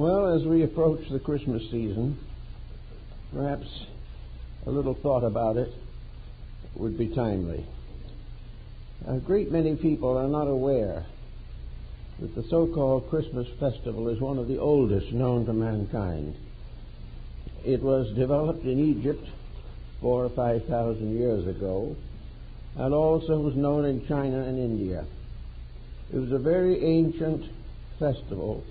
Well, as we approach the Christmas season, perhaps a little thought about it would be timely. A great many people are not aware that the so-called Christmas festival is one of the oldest known to mankind. It was developed in Egypt 4,000 or 5,000 years ago, and also was known in China and India. It was a very ancient festival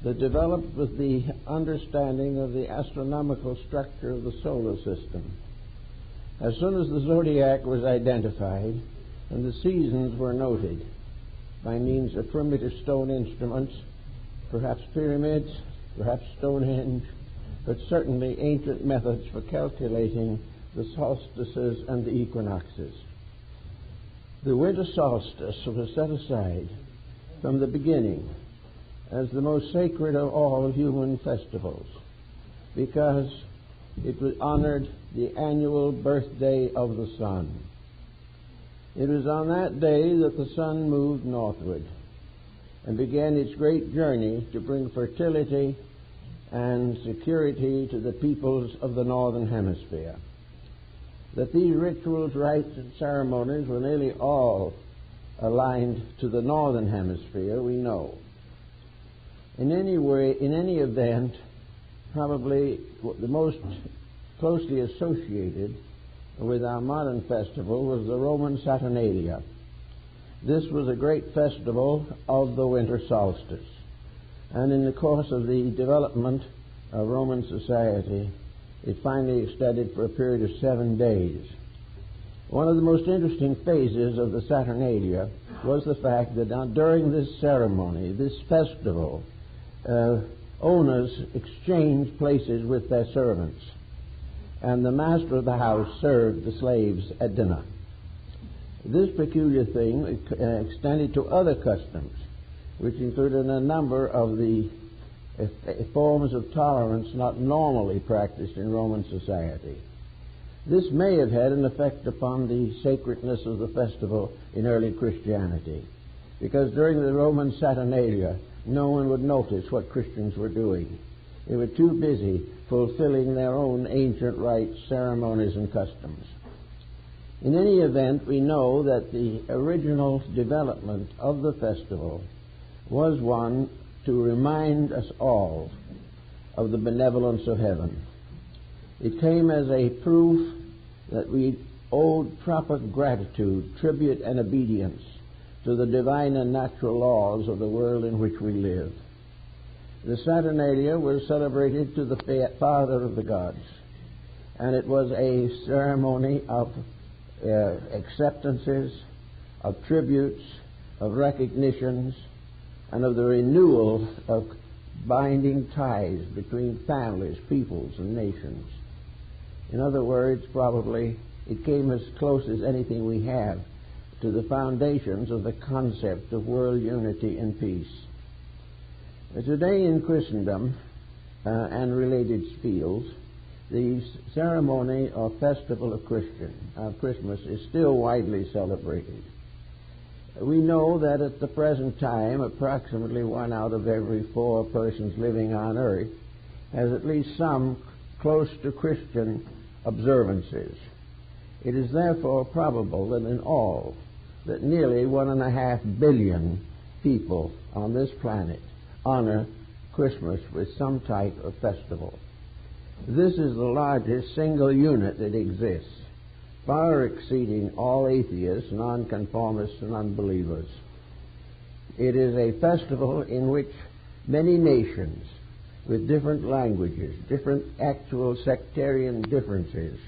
that developed with the understanding of the astronomical structure of the solar system. As soon as the zodiac was identified and the seasons were noted by means of primitive stone instruments, perhaps pyramids, perhaps Stonehenge, but certainly ancient methods for calculating the solstices and the equinoxes. The winter solstice was set aside from the beginning as the most sacred of all human festivals, because it honored the annual birthday of the sun. It was on that day that the sun moved northward and began its great journey to bring fertility and security to the peoples of the northern hemisphere. That these rituals, rites, and ceremonies were nearly all aligned to the northern hemisphere, we know. In any event, probably the most closely associated with our modern festival was the Roman Saturnalia. This was a great festival of the winter solstice, and in the course of the development of Roman society, it finally extended for a period of 7 days. One of the most interesting phases of the Saturnalia was the fact that during this ceremony, this festival, owners exchanged places with their servants, and the master of the house served the slaves at dinner. This peculiar thing extended to other customs, which included a number of the forms of tolerance not normally practiced in Roman society. This may have had an effect upon the sacredness of the festival in early Christianity, because during the Roman Saturnalia, no one would notice what Christians were doing. They were too busy fulfilling their own ancient rites, ceremonies, and customs. In any event, we know that the original development of the festival was one to remind us all of the benevolence of heaven. It came as a proof that we owed proper gratitude, tribute, and obedience to the divine and natural laws of the world in which we live. The Saturnalia was celebrated to the Father of the gods, and it was a ceremony of acceptances, of tributes, of recognitions, and of the renewal of binding ties between families, peoples, and nations. In other words, probably it came as close as anything we have to the foundations of the concept of world unity and peace. Today in Christendom and related fields, the ceremony or festival of Christmas is still widely celebrated. We know that at the present time, approximately 1 out of every 4 persons living on earth has at least some close to Christian observances. It is therefore probable that in all, that nearly 1.5 billion people on this planet honor Christmas with some type of festival. This is the largest single unit that exists, far exceeding all atheists, nonconformists, and unbelievers. It is a festival in which many nations with different languages, different actual sectarian differences,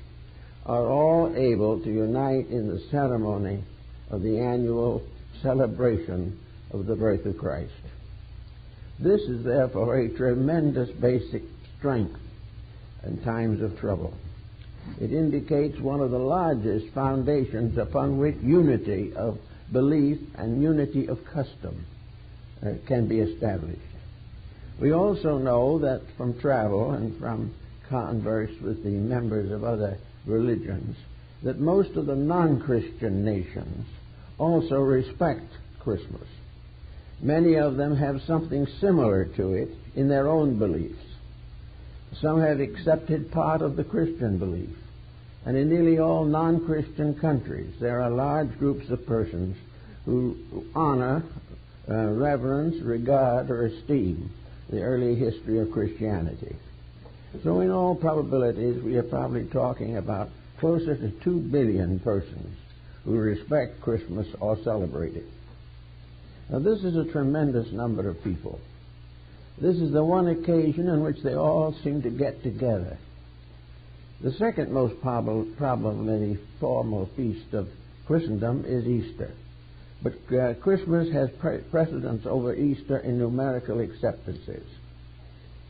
are all able to unite in the ceremony of the annual celebration of the birth of Christ. This is therefore a tremendous basic strength in times of trouble. It indicates one of the largest foundations upon which unity of belief and unity of custom can be established. We also know that from travel and from converse with the members of other religions that most of the non-Christian nations also respect Christmas. Many of them have something similar to it in their own beliefs. Some have accepted part of the Christian belief. And in nearly all non-Christian countries, there are large groups of persons who honor, reverence, regard, or esteem the early history of Christianity. So in all probabilities, we are probably talking about closer to 2 billion persons who respect Christmas or celebrate it. Now, this is a tremendous number of people. This is the one occasion in which they all seem to get together. The second most probably formal feast of Christendom is Easter. But Christmas has precedence over Easter in numerical acceptances.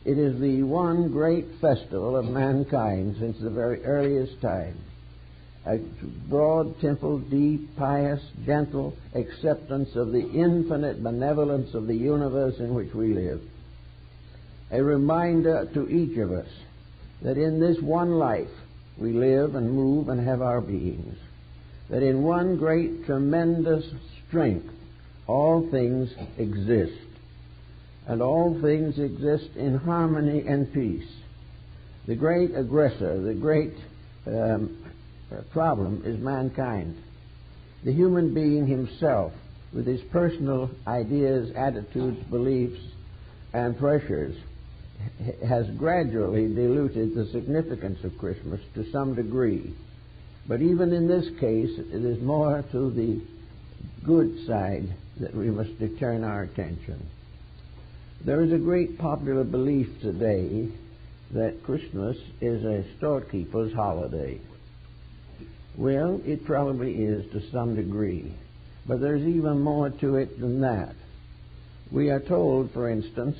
It is the one great festival of mankind since the very earliest time. A broad, simple, deep, pious, gentle acceptance of the infinite benevolence of the universe in which we live. A reminder to each of us that in this one life we live and move and have our beings. That in one great, tremendous strength all things exist. And all things exist in harmony and peace. The great aggressor, the great problem is mankind. The human being himself, with his personal ideas, attitudes, beliefs, and pressures, has gradually diluted the significance of Christmas to some degree. But even in this case, it is more to the good side that we must turn our attention. There is a great popular belief today that Christmas is a storekeeper's holiday. Well, it probably is to some degree, but there's even more to it than that. We are told, for instance,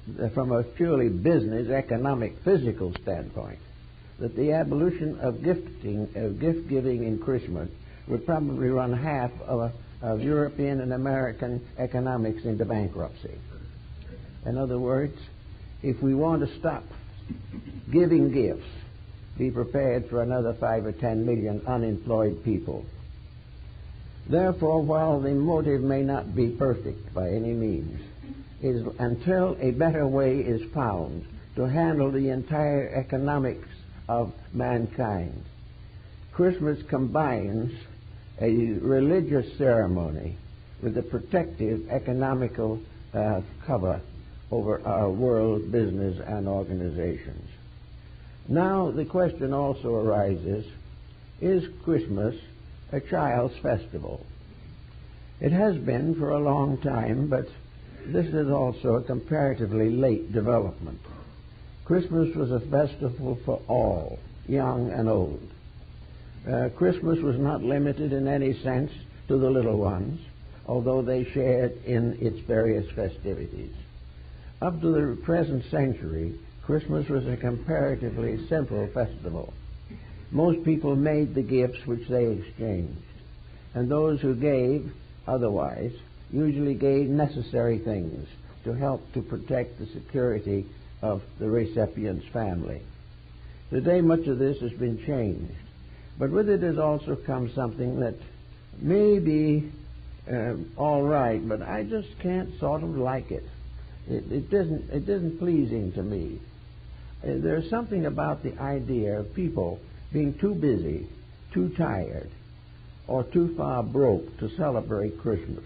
that from a purely business, economic, physical standpoint, that the abolition of gift-giving in Christmas would probably run half of European and American economics into bankruptcy. In other words, if we want to stop giving gifts, be prepared for another 5 or 10 million unemployed people. Therefore, while the motive may not be perfect by any means, until a better way is found to handle the entire economics of mankind, Christmas combines a religious ceremony with a protective economical cover over our world business and organizations. Now the question also arises, is Christmas a child's festival? It has been for a long time, but this is also a comparatively late development. Christmas was a festival for all, young and old. Christmas was not limited in any sense to the little ones, although they shared in its various festivities. Up to the present century, Christmas was a comparatively simple festival. Most people made the gifts which they exchanged, and those who gave otherwise usually gave necessary things to help to protect the security of the recipient's family. Today, much of this has been changed, but with it has also come something that may be all right, but I just can't sort of like it. It isn't pleasing to me. There's something about the idea of people being too busy, too tired, or too far broke to celebrate Christmas.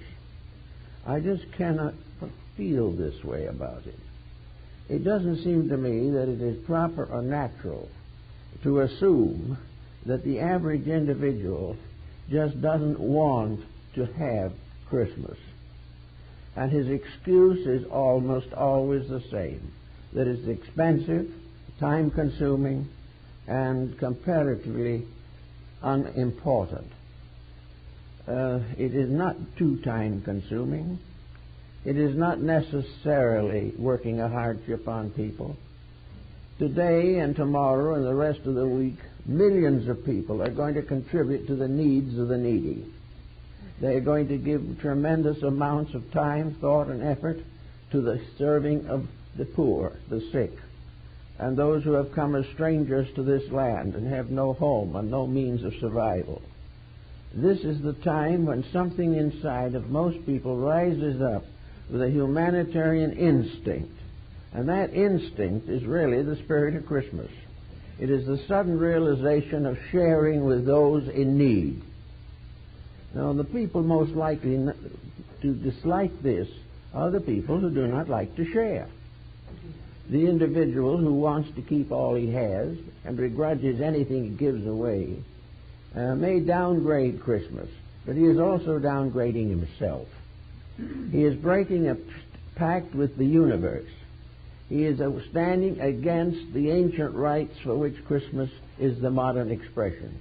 I just cannot feel this way about it. It doesn't seem to me that it is proper or natural to assume that the average individual just doesn't want to have Christmas. And his excuse is almost always the same, that it's expensive, time-consuming, and comparatively unimportant. It is not too time-consuming. It is not necessarily working a hardship on people. Today and tomorrow and the rest of the week, millions of people are going to contribute to the needs of the needy. They are going to give tremendous amounts of time, thought, and effort to the serving of the poor, the sick, and those who have come as strangers to this land and have no home and no means of survival. This is the time when something inside of most people rises up with a humanitarian instinct. And that instinct is really the spirit of Christmas. It is the sudden realization of sharing with those in need. Now, the people most likely to dislike this are the people who do not like to share. The individual who wants to keep all he has and begrudges anything he gives away may downgrade Christmas, but he is also downgrading himself. He is breaking a pact with the universe. He is standing against the ancient rites for which Christmas is the modern expression.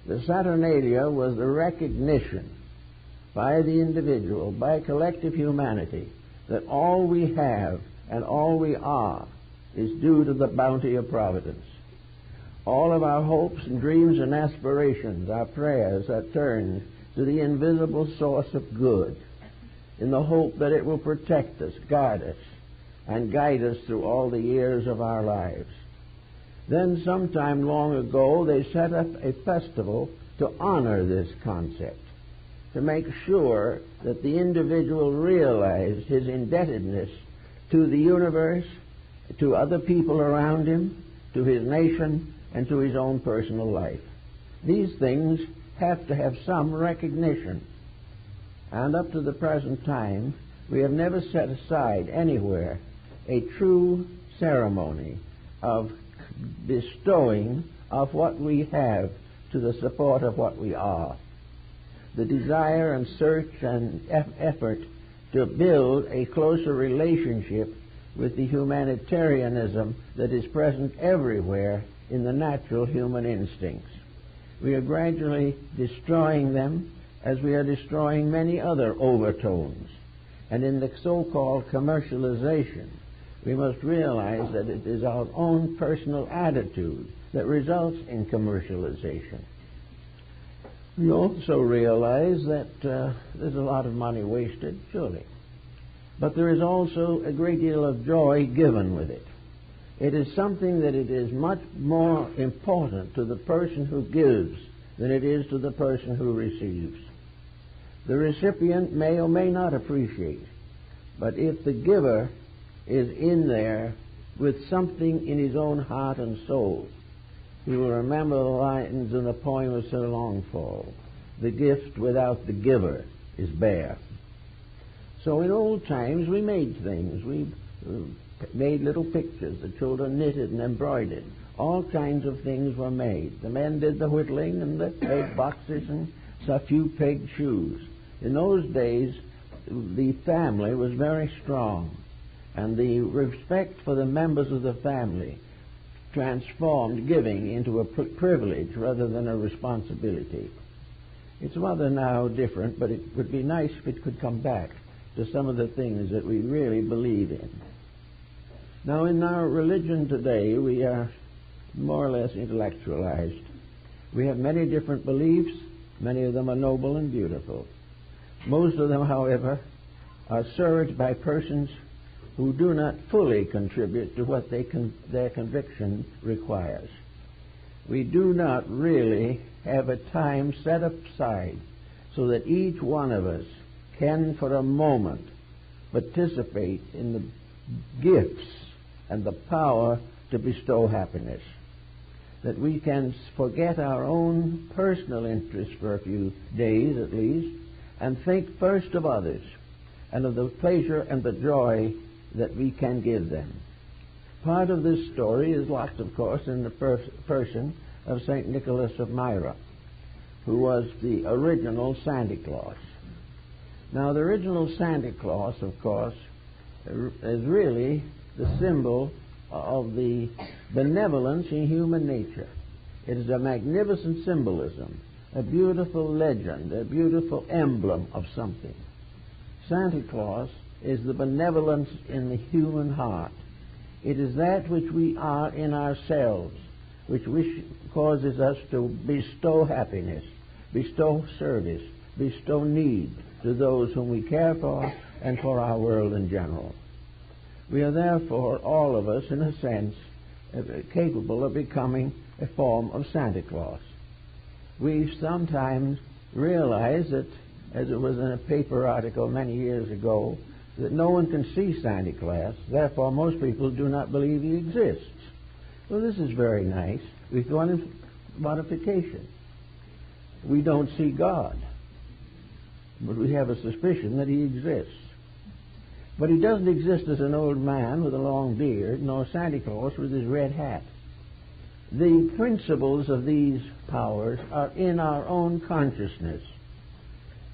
The Saturnalia was the recognition by the individual, by collective humanity, that all we have and all we are is due to the bounty of providence. All of our hopes and dreams and aspirations, our prayers, are turned to the invisible source of good, in the hope that it will protect us, guard us, and guide us through all the years of our lives. Then sometime long ago they set up a festival to honor this concept, to make sure that the individual realized his indebtedness to the universe, to other people around him, to his nation, and to his own personal life. These things have to have some recognition. And up to the present time, we have never set aside anywhere a true ceremony of bestowing of what we have to the support of what we are. The desire and search and effort to build a closer relationship with the humanitarianism that is present everywhere in the natural human instincts. We are gradually destroying them as we are destroying many other overtones. And in the so-called commercialization, we must realize that it is our own personal attitude that results in commercialization. We also realize that there's a lot of money wasted, surely. But there is also a great deal of joy given with it. It is something that it is much more important to the person who gives than it is to the person who receives. The recipient may or may not appreciate, but if the giver is in there with something in his own heart and soul, he will remember the lines in the poem of Sir Longfellow: "The gift without the giver is bare." So in old times we made things. We made little pictures. The children knitted and embroidered. All kinds of things were made. The men did the whittling and the egg boxes and a few peg shoes. In those days, the family was very strong, and the respect for the members of the family transformed giving into a privilege rather than a responsibility. It's rather now different, but it would be nice if it could come back to some of the things that we really believe in. Now, in our religion today, we are more or less intellectualized. We have many different beliefs. Many of them are noble and beautiful. Most of them, however, are served by persons who do not fully contribute to what their conviction requires. We do not really have a time set aside so that each one of us can, for a moment, participate in the gifts and the power to bestow happiness. That we can forget our own personal interests for a few days at least and think first of others and of the pleasure and the joy that we can give them. Part of this story is locked, of course, in the person of St. Nicholas of Myra, who was the original Santa Claus. Now, the original Santa Claus, of course, is really the symbol of the benevolence in human nature. It is a magnificent symbolism, a beautiful legend, a beautiful emblem of something. Santa Claus is the benevolence in the human heart. It is that which we are in ourselves, which causes us to bestow happiness, bestow service, bestow need to those whom we care for and for our world in general. We are therefore, all of us, in a sense, capable of becoming a form of Santa Claus. We sometimes realize that, as it was in a paper article many years ago, that no one can see Santa Claus, therefore most people do not believe he exists. Well, this is very nice. We've gone into modification. We don't see God, but we have a suspicion that he exists. But he doesn't exist as an old man with a long beard, nor Santa Claus with his red hat. The principles of these powers are in our own consciousness.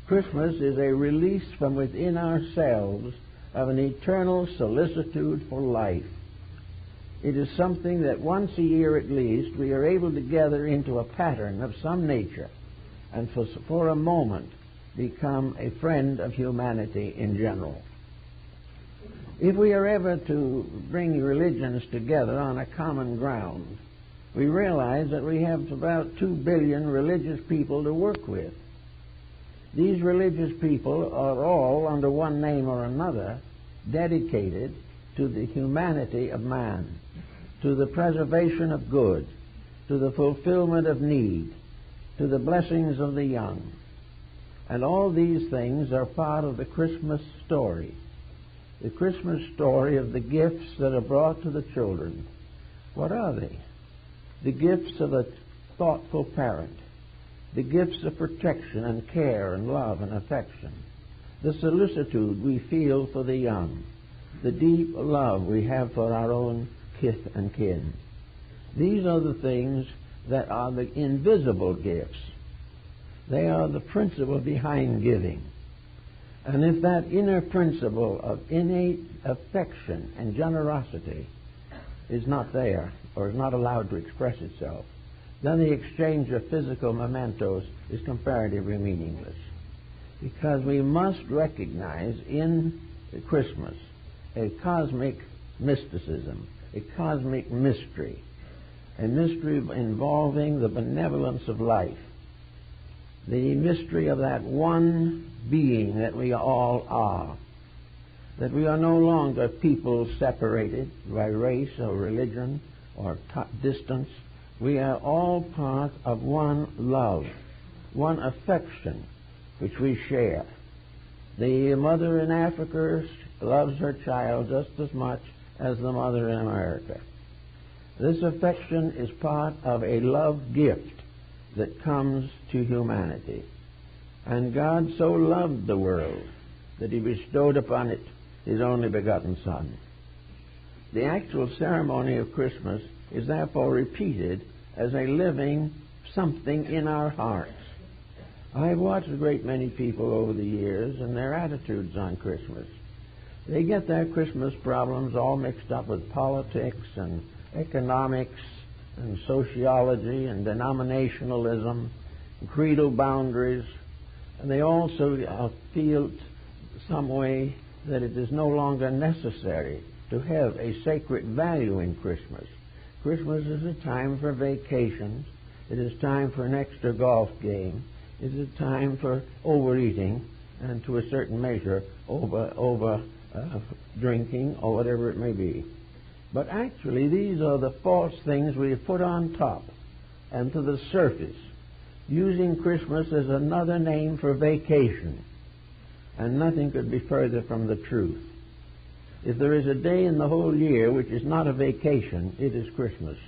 Christmas is a release from within ourselves of an eternal solicitude for life. It is something that once a year at least we are able to gather into a pattern of some nature and for a moment become a friend of humanity in general. If we are ever to bring religions together on a common ground, we realize that we have about 2 billion religious people to work with. These religious people are all, under one name or another, dedicated to the humanity of man, to the preservation of good, to the fulfillment of need, to the blessings of the young. And all these things are part of the Christmas story. The Christmas story of the gifts that are brought to the children. What are they? The gifts of a thoughtful parent, the gifts of protection and care and love and affection, the solicitude we feel for the young, the deep love we have for our own kith and kin. These are the things that are the invisible gifts. They are the principle behind giving. And if that inner principle of innate affection and generosity is not there, or is not allowed to express itself, then the exchange of physical mementos is comparatively meaningless. Because we must recognize in Christmas a cosmic mysticism, a cosmic mystery, a mystery involving the benevolence of life, the mystery of that one being that we all are, that we are no longer people separated by race or religion or distance. We are all part of one love, one affection which we share. The mother in Africa loves her child just as much as the mother in America. This affection is part of a love gift that comes to humanity. And God so loved the world that he bestowed upon it his only begotten Son. The actual ceremony of Christmas is therefore repeated as a living something in our hearts. I've watched a great many people over the years and their attitudes on Christmas. They get their Christmas problems all mixed up with politics and economics and sociology and denominationalism and creedal boundaries, and they also feel some way that it is no longer necessary to have a sacred value in Christmas. Christmas is a time for vacations. It is time for an extra golf game. It is a time for overeating and, to a certain measure, over drinking or whatever it may be. But actually, these are the false things we have put on top and to the surface, using Christmas as another name for vacation. And nothing could be further from the truth. If there is a day in the whole year which is not a vacation, it is Christmas.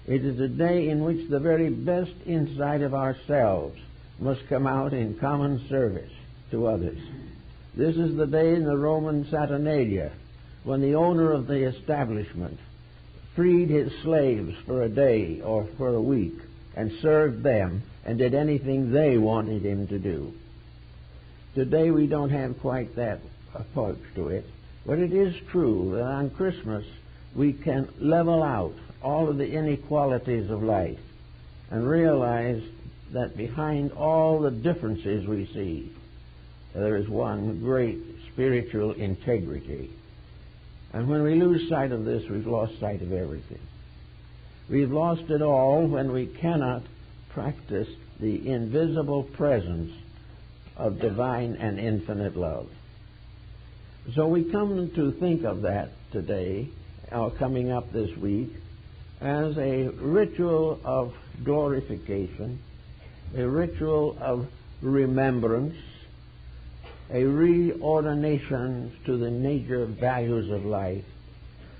It is a day in which the very best inside of ourselves must come out in common service to others. This is the day in the Roman Saturnalia when the owner of the establishment freed his slaves for a day or for a week and served them and did anything they wanted him to do. Today we don't have quite that approach to it, but it is true that on Christmas we can level out all of the inequalities of life and realize that behind all the differences we see, there is one great spiritual integrity. And when we lose sight of this, we've lost sight of everything. We've lost it all when we cannot practice the invisible presence of divine and infinite love. So we come to think of that today, or coming up this week, as a ritual of glorification, a ritual of remembrance, a reordination to the major values of life,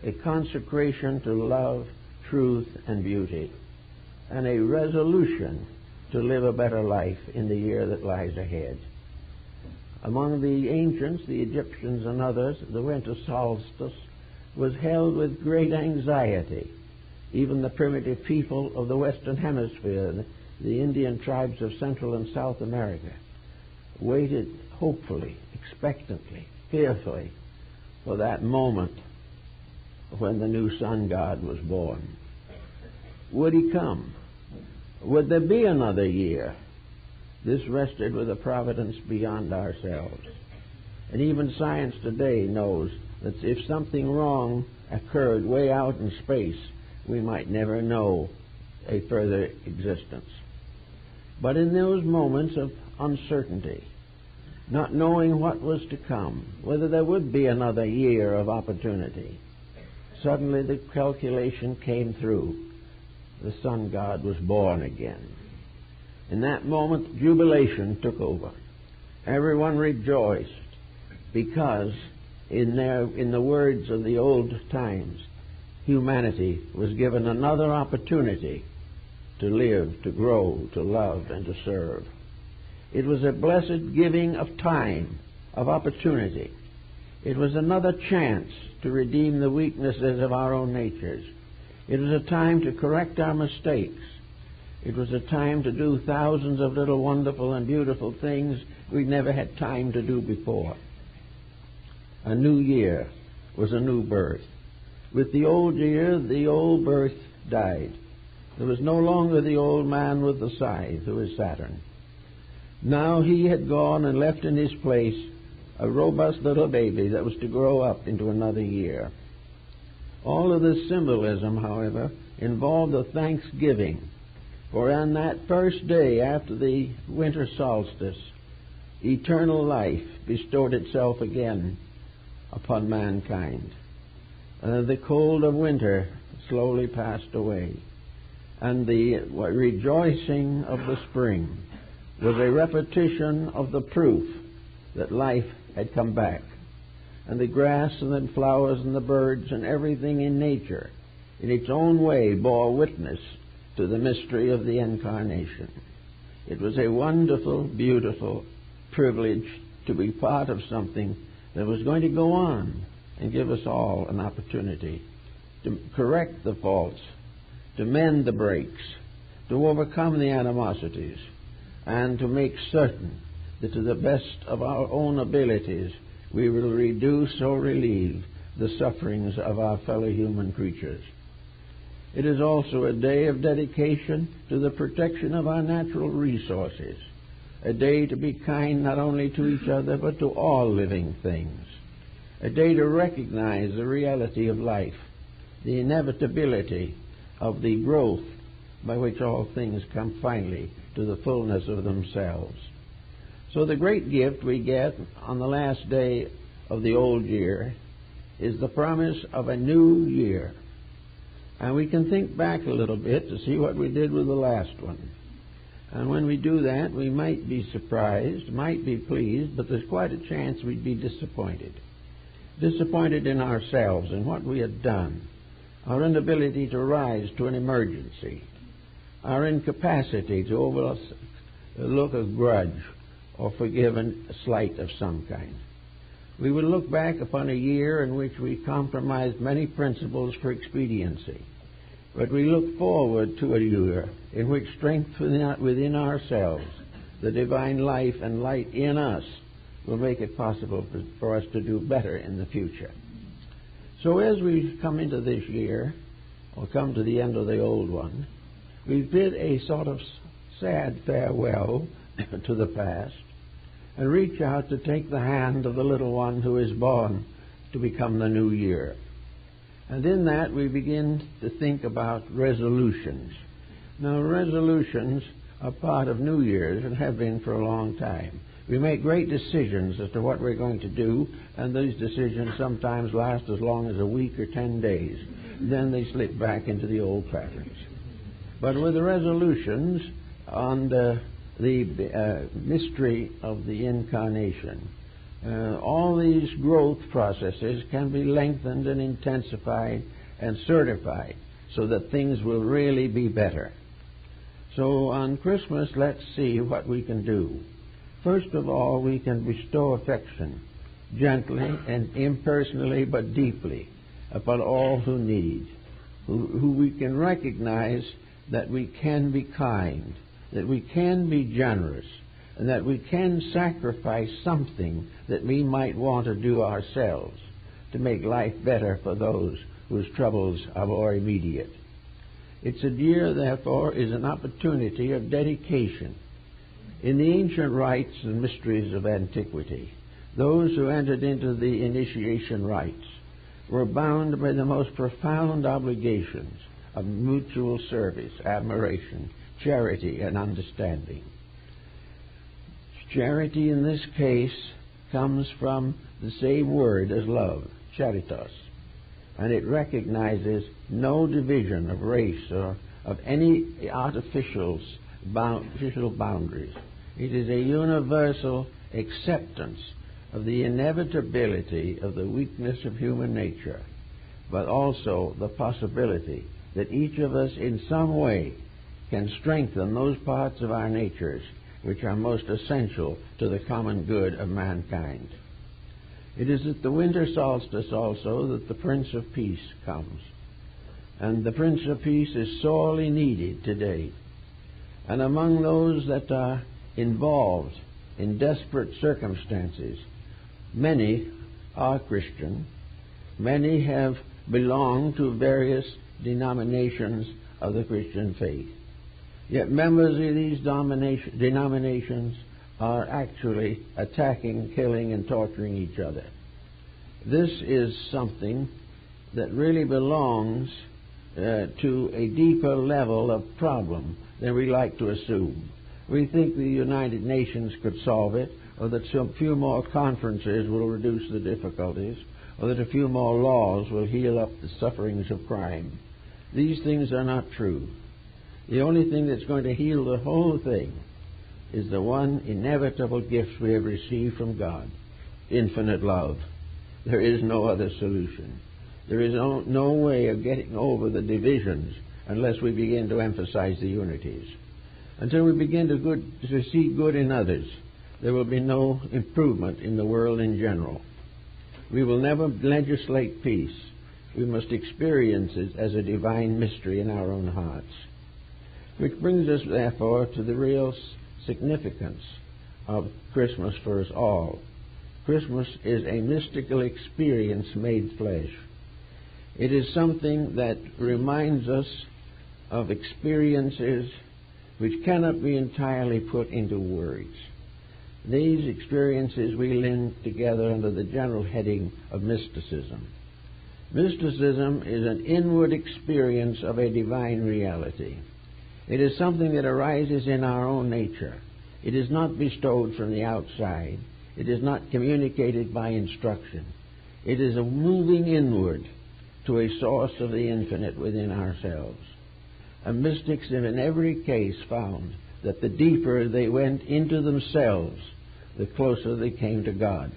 a consecration to love, truth, and beauty, and a resolution to live a better life in the year that lies ahead. Among the ancients, the Egyptians and others, the winter solstice was held with great anxiety. Even the primitive people of the Western Hemisphere, the Indian tribes of Central and South America, waited hopefully, expectantly, fearfully for that moment when the new sun god was born. Would he come? Would there be another year? This rested with a providence beyond ourselves. And even science today knows that if something wrong occurred way out in space, we might never know a further existence. But in those moments of uncertainty, not knowing what was to come, whether there would be another year of opportunity, suddenly the calculation came through. The sun god was born again. In that moment, jubilation took over. Everyone rejoiced because, in the words of the old times, humanity was given another opportunity to live, to grow, to love, and to serve. It was a blessed giving of time, of opportunity. It was another chance to redeem the weaknesses of our own natures. It was a time to correct our mistakes. It was a time to do thousands of little wonderful and beautiful things we'd never had time to do before. A new year was a new birth. With the old year, the old birth died. There was no longer the old man with the scythe, who is Saturn. Now he had gone and left in his place a robust little baby that was to grow up into another year. All of this symbolism, however, involved a thanksgiving, for on that first day after the winter solstice, eternal life bestowed itself again upon mankind. The cold of winter slowly passed away, and the rejoicing of the spring was a repetition of the proof that life had come back. And the grass and the flowers and the birds and everything in nature, in its own way, bore witness to the mystery of the Incarnation. It was a wonderful, beautiful privilege to be part of something that was going to go on and give us all an opportunity to correct the faults, to mend the breaks, to overcome the animosities, and to make certain that to the best of our own abilities we will reduce or relieve the sufferings of our fellow human creatures. It is also a day of dedication to the protection of our natural resources, a day to be kind not only to each other but to all living things, a day to recognize the reality of life, the inevitability of the growth by which all things come finally to the fullness of themselves. So the great gift we get on the last day of the old year is the promise of a new year. And we can think back a little bit to see what we did with the last one. And when we do that, we might be surprised, might be pleased, but there's quite a chance we'd be disappointed. Disappointed in ourselves and what we had done, our inability to rise to an emergency, our incapacity to overlook a grudge or forgive a slight of some kind. We would look back upon a year in which we compromised many principles for expediency, but we look forward to a year in which strength within ourselves, the divine life and light in us, will make it possible for us to do better in the future. So as we come into this year, or come to the end of the old one, we bid a sort of sad farewell to the past and reach out to take the hand of the little one who is born to become the new year. And in that we begin to think about resolutions. Now, resolutions are part of New Year's and have been for a long time. We make great decisions as to what we're going to do, and those decisions sometimes last as long as a week or 10 days. Then they slip back into the old patterns. But with the resolutions on the mystery of the Incarnation, All these growth processes can be lengthened and intensified and certified so that things will really be better. So on Christmas, let's see what we can do. First of all, we can bestow affection, gently and impersonally but deeply, upon all who need, who we can recognize that we can be kind, that we can be generous, and that we can sacrifice something that we might want to do ourselves to make life better for those whose troubles are more immediate. Its idea, therefore, is an opportunity of dedication. In the ancient rites and mysteries of antiquity, those who entered into the initiation rites were bound by the most profound obligations of mutual service, admiration, charity, and understanding. Charity in this case comes from the same word as love, charitas, and it recognizes no division of race or of any artificial boundaries. It is a universal acceptance of the inevitability of the weakness of human nature, but also the possibility that each of us in some way can strengthen those parts of our natures which are most essential to the common good of mankind. It is at the winter solstice also that the Prince of Peace comes. And the Prince of Peace is sorely needed today. And among those that are involved in desperate circumstances, many are Christian. Many have belonged to various denominations of the Christian faith. Yet members of these denominations are actually attacking, killing, and torturing each other. This is something that really belongs to a deeper level of problem than we like to assume. We think the United Nations could solve it, or that some few more conferences will reduce the difficulties, or that a few more laws will heal up the sufferings of crime. These things are not true. The only thing that's going to heal the whole thing is the one inevitable gift we have received from God, infinite love. There is no other solution. There is no way of getting over the divisions unless we begin to emphasize the unities. Until we begin to see good in others, there will be no improvement in the world in general. We will never legislate peace. We must experience it as a divine mystery in our own hearts. Which brings us, therefore, to the real significance of Christmas for us all. Christmas is a mystical experience made flesh. It is something that reminds us of experiences which cannot be entirely put into words. These experiences we link together under the general heading of mysticism. Mysticism is an inward experience of a divine reality. It is something that arises in our own nature. It is not bestowed from the outside. It is not communicated by instruction. It is a moving inward to a source of the infinite within ourselves. And mystics have in every case found that the deeper they went into themselves, the closer they came to God.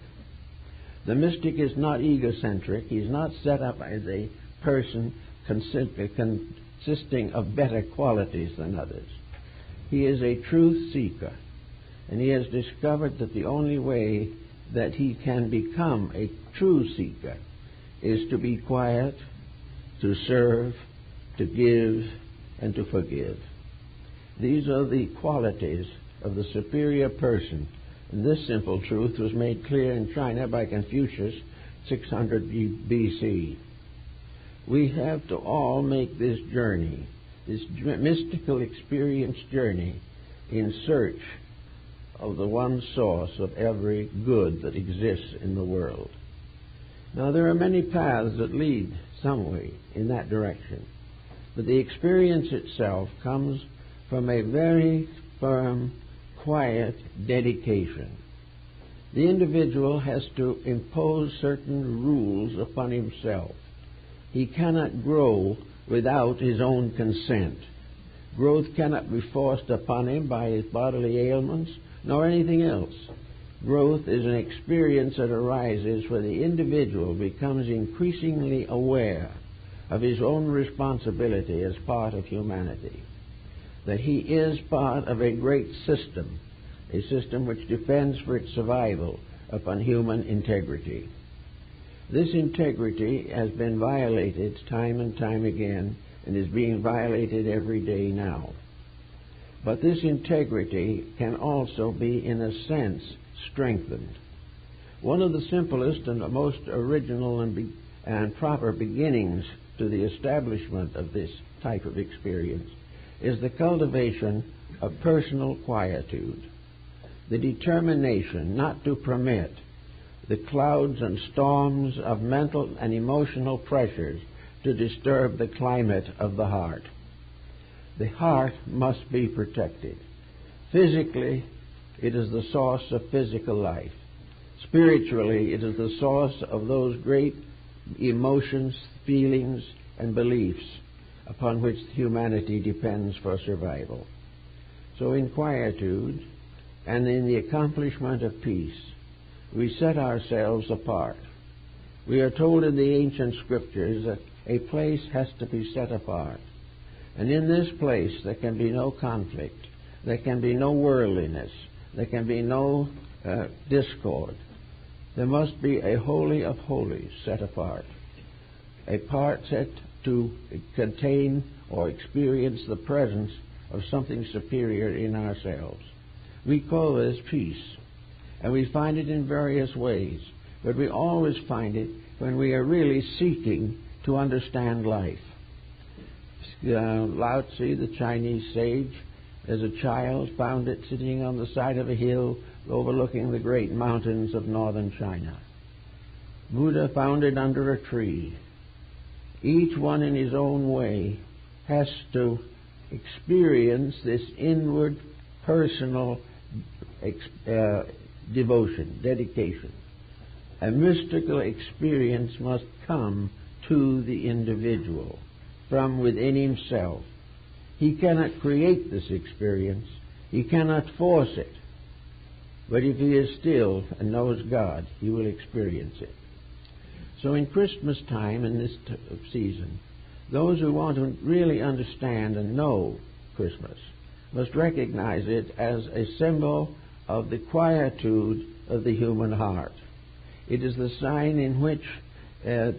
The mystic is not egocentric. He is not set up as a person consisting of better qualities than others. He is a truth seeker, and he has discovered that the only way that he can become a true seeker is to be quiet, to serve, to give, and to forgive. These are the qualities of the superior person, and this simple truth was made clear in China by Confucius 600 BC. We have to all make this journey, this mystical experience journey, in search of the one source of every good that exists in the world. Now, there are many paths that lead some way in that direction, but the experience itself comes from a very firm, quiet dedication. The individual has to impose certain rules upon himself. He cannot grow without his own consent. Growth cannot be forced upon him by his bodily ailments nor anything else. growth is an experience that arises where the individual becomes increasingly aware of his own responsibility as part of humanity, that he is part of a great system, a system which depends for its survival upon human integrity. This integrity has been violated time and time again and is being violated every day now. But this integrity can also be, in a sense, strengthened. One of the simplest and the most original and proper beginnings to the establishment of this type of experience is the cultivation of personal quietude, the determination not to permit the clouds and storms of mental and emotional pressures to disturb the climate of the heart. The heart must be protected. Physically, it is the source of physical life. Spiritually, it is the source of those great emotions, feelings, and beliefs upon which humanity depends for survival. So in quietude and in the accomplishment of peace, we set ourselves apart. We are told in the ancient scriptures that a place has to be set apart. And in this place there can be no conflict, there can be no worldliness, there can be no discord. There must be a holy of holies set apart, a part set to contain or experience the presence of something superior in ourselves. We call this peace, and we find it in various ways, but we always find it when we are really seeking to understand life. Lao Tzu, the Chinese sage, as a child found it sitting on the side of a hill overlooking the great mountains of northern China. Buddha found it under a tree. Each one in his own way has to experience this inward, personal devotion, dedication. A mystical experience must come to the individual from within himself. He cannot create this experience. He cannot force it. But if he is still and knows God, he will experience it. So in Christmas time, in this season, those who want to really understand and know Christmas must recognize it as a symbol of the quietude of the human heart. It is the sign in which the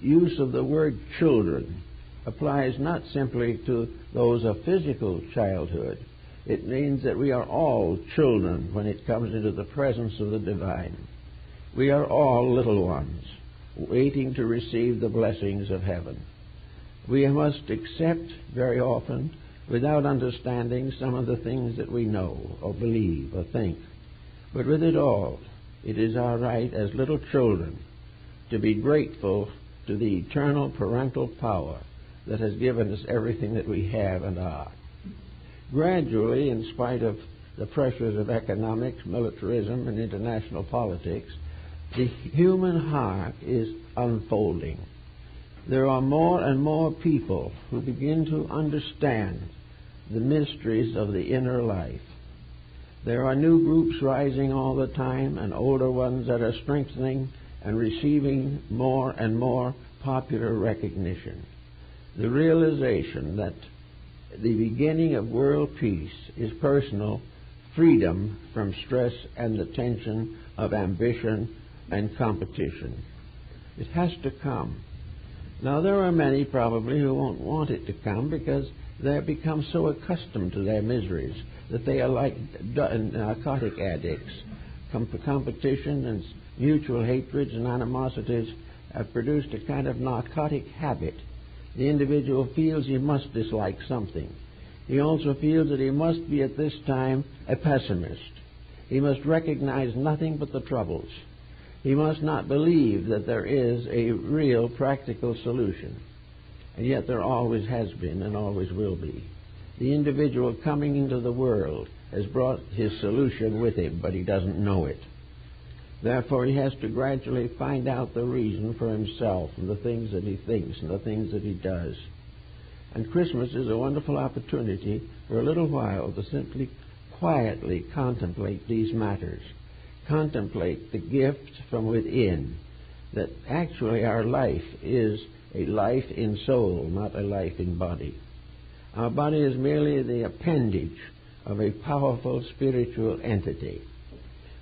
use of the word children applies not simply to those of physical childhood. It means that we are all children when it comes into the presence of the divine. We are all little ones, waiting to receive the blessings of heaven. We must accept very often, without understanding, some of the things that we know or believe or think. But with it all, it is our right as little children to be grateful to the eternal parental power that has given us everything that we have and are. Gradually, in spite of the pressures of economics, militarism, and international politics, the human heart is unfolding. There are more and more people who begin to understand the mysteries of the inner life. There are new groups rising all the time, and older ones that are strengthening and receiving more and more popular recognition. The realization that the beginning of world peace is personal freedom from stress and the tension of ambition and competition. It has to come. Now, there are many probably who won't want it to come because they've become so accustomed to their miseries that they are like narcotic addicts. Competition and mutual hatreds and animosities have produced a kind of narcotic habit. The individual feels he must dislike something. He also feels that he must be at this time a pessimist. He must recognize nothing but the troubles. He must not believe that there is a real practical solution. And yet there always has been and always will be. The individual coming into the world has brought his solution with him, but he doesn't know it. Therefore, he has to gradually find out the reason for himself and the things that he thinks and the things that he does. And Christmas is a wonderful opportunity for a little while to simply quietly contemplate these matters, contemplate the gift from within, that actually our life is a life in soul, not a life in body. Our body is merely the appendage of a powerful spiritual entity.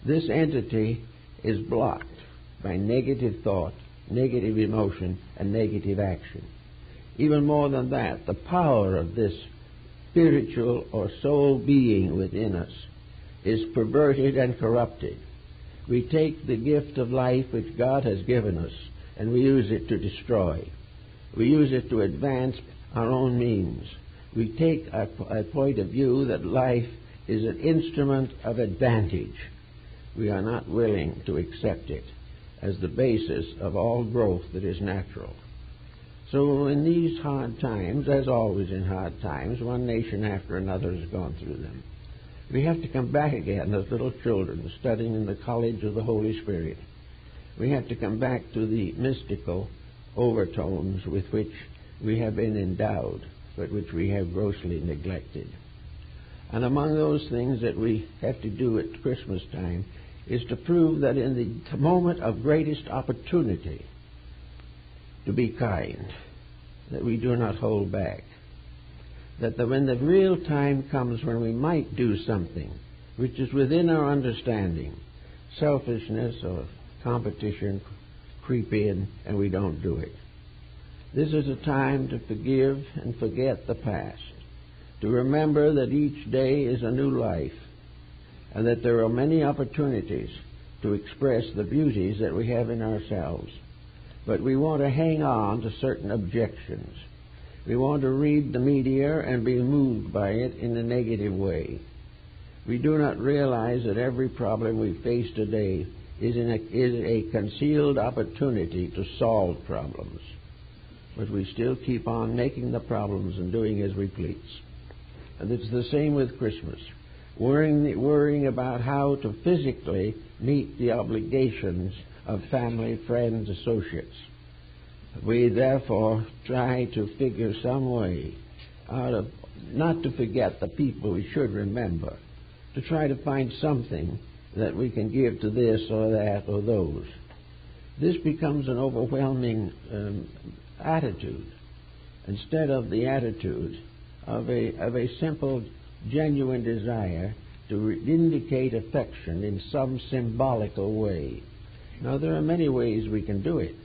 This entity is blocked by negative thought, negative emotion, and negative action. Even more than that, the power of this spiritual or soul being within us is perverted and corrupted. We take the gift of life which God has given us and we use it to destroy. We use it to advance our own means. We take a point of view that life is an instrument of advantage. We are not willing to accept it as the basis of all growth that is natural. So in these hard times, as always in hard times, one nation after another has gone through them. We have to come back again as little children studying in the college of the Holy Spirit. We have to come back to the mystical overtones with which we have been endowed, but which we have grossly neglected. And among those things that we have to do at Christmas time is to prove that in the moment of greatest opportunity to be kind, that we do not hold back. That when the real time comes when we might do something which is within our understanding, selfishness or competition creep in and we don't do it. This is a time to forgive and forget the past, to remember that each day is a new life, and that there are many opportunities to express the beauties that we have in ourselves. But we want to hang on to certain objections. We want to read the media and be moved by it in a negative way. We do not realize that every problem we face today is a concealed opportunity to solve problems. But we still keep on making the problems and doing as we please. And it's the same with Christmas. Worrying about how to physically meet the obligations of family, friends, associates. We therefore try to figure some way out of, not to forget the people we should remember, to try to find something that we can give to this or that or those. This becomes an overwhelming attitude instead of the attitude of a simple, genuine desire to indicate affection in some symbolical way. Now, there are many ways we can do it.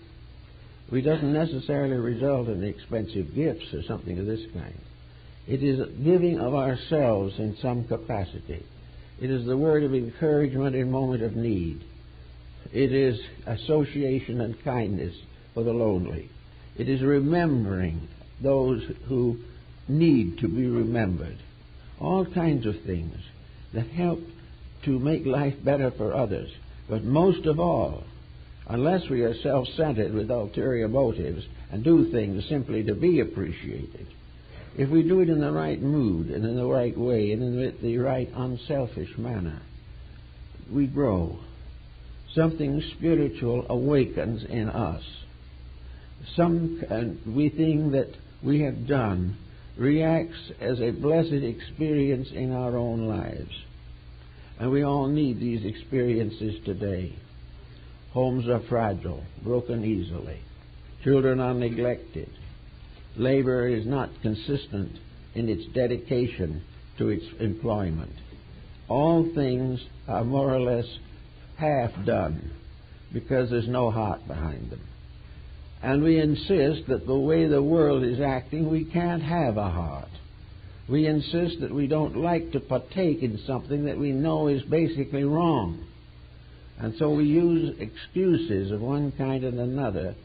It doesn't necessarily result in expensive gifts or something of this kind. It is giving of ourselves in some capacity. It is the word of encouragement in moment of need. It is association and kindness for the lonely. It is remembering those who need to be remembered. All kinds of things that help to make life better for others. But most of all, unless we are self-centered with ulterior motives and do things simply to be appreciated, if we do it in the right mood and in the right way and in the right unselfish manner, we grow. Something spiritual awakens in us. We think that we have done reacts as a blessed experience in our own lives. And we all need these experiences today. Homes are fragile, broken easily. Children are neglected. Labor is not consistent in its dedication to its employment. All things are more or less half done because there's no heart behind them. And we insist that the way the world is acting, we can't have a heart. We insist that we don't like to partake in something that we know is basically wrong. And so we use excuses of one kind and another,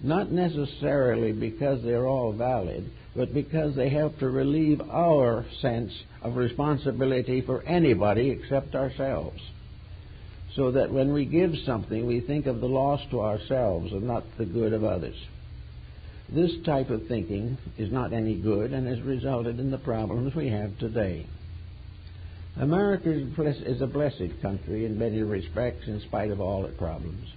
not necessarily because they're all valid, but because they help to relieve our sense of responsibility for anybody except ourselves. So that when we give something, we think of the loss to ourselves and not the good of others. This type of thinking is not any good and has resulted in the problems we have today. America is a blessed country in many respects in spite of all its problems,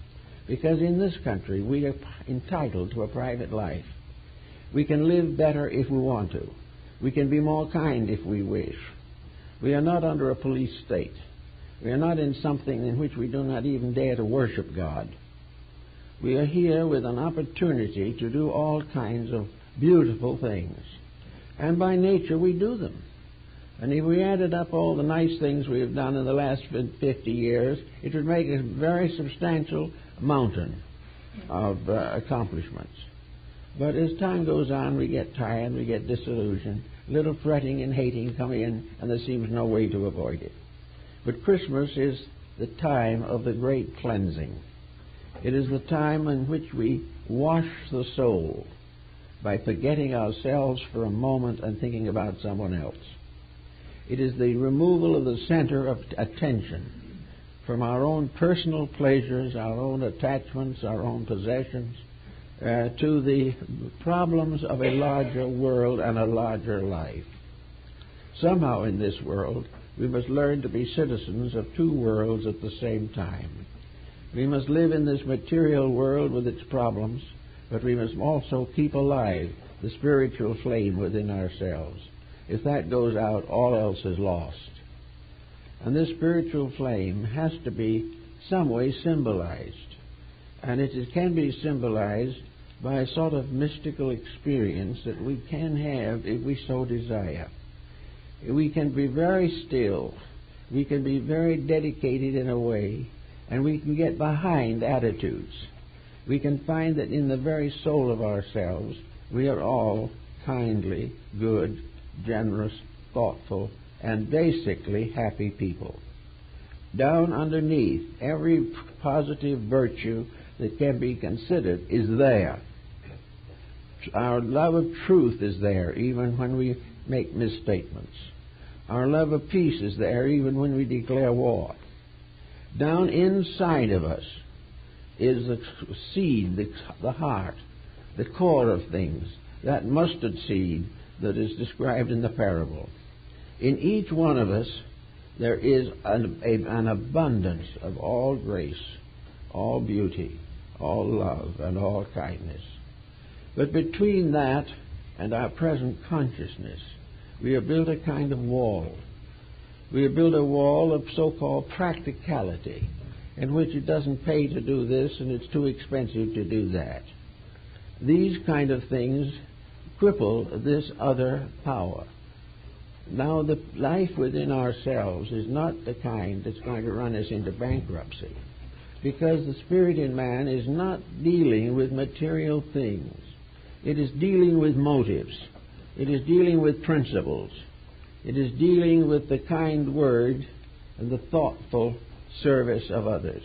because in this country we are entitled to a private life. We can live better if we want to. We can be more kind if we wish. We are not under a police state. We are not in something in which we do not even dare to worship God. We are here with an opportunity to do all kinds of beautiful things. And by nature we do them. And if we added up all the nice things we have done in the last 50 years, it would make a very substantial mountain of accomplishments. But as time goes on, we get tired, we get disillusioned. Little fretting and hating come in, and there seems no way to avoid it. But Christmas is the time of the great cleansing. It is the time in which we wash the soul by forgetting ourselves for a moment and thinking about someone else. It is the removal of the center of attention from our own personal pleasures, our own attachments, our own possessions, to the problems of a larger world and a larger life. Somehow in this world, we must learn to be citizens of two worlds at the same time. We must live in this material world with its problems, but we must also keep alive the spiritual flame within ourselves. If that goes out, all else is lost. And this spiritual flame has to be some way symbolized. And it can be symbolized by a sort of mystical experience that we can have if we so desire. We can be very still. We can be very dedicated in a way, and we can get behind attitudes. We can find that in the very soul of ourselves, we are all kindly, good, generous, thoughtful, and basically happy people. Down underneath, every positive virtue that can be considered is there. Our love of truth is there, even when we make misstatements. Our love of peace is there, even when we declare war. Down inside of us is the seed, the heart, the core of things, that mustard seed that is described in the parable. In each one of us, there is an abundance of all grace, all beauty, all love, and all kindness. But between that and our present consciousness, we have built a kind of wall. We have built a wall of so-called practicality, in which it doesn't pay to do this and it's too expensive to do that. These kind of things cripple this other power. Now, the life within ourselves is not the kind that's going to run us into bankruptcy, because the spirit in man is not dealing with material things. It is dealing with motives. It is dealing with principles. It is dealing with the kind word and the thoughtful service of others.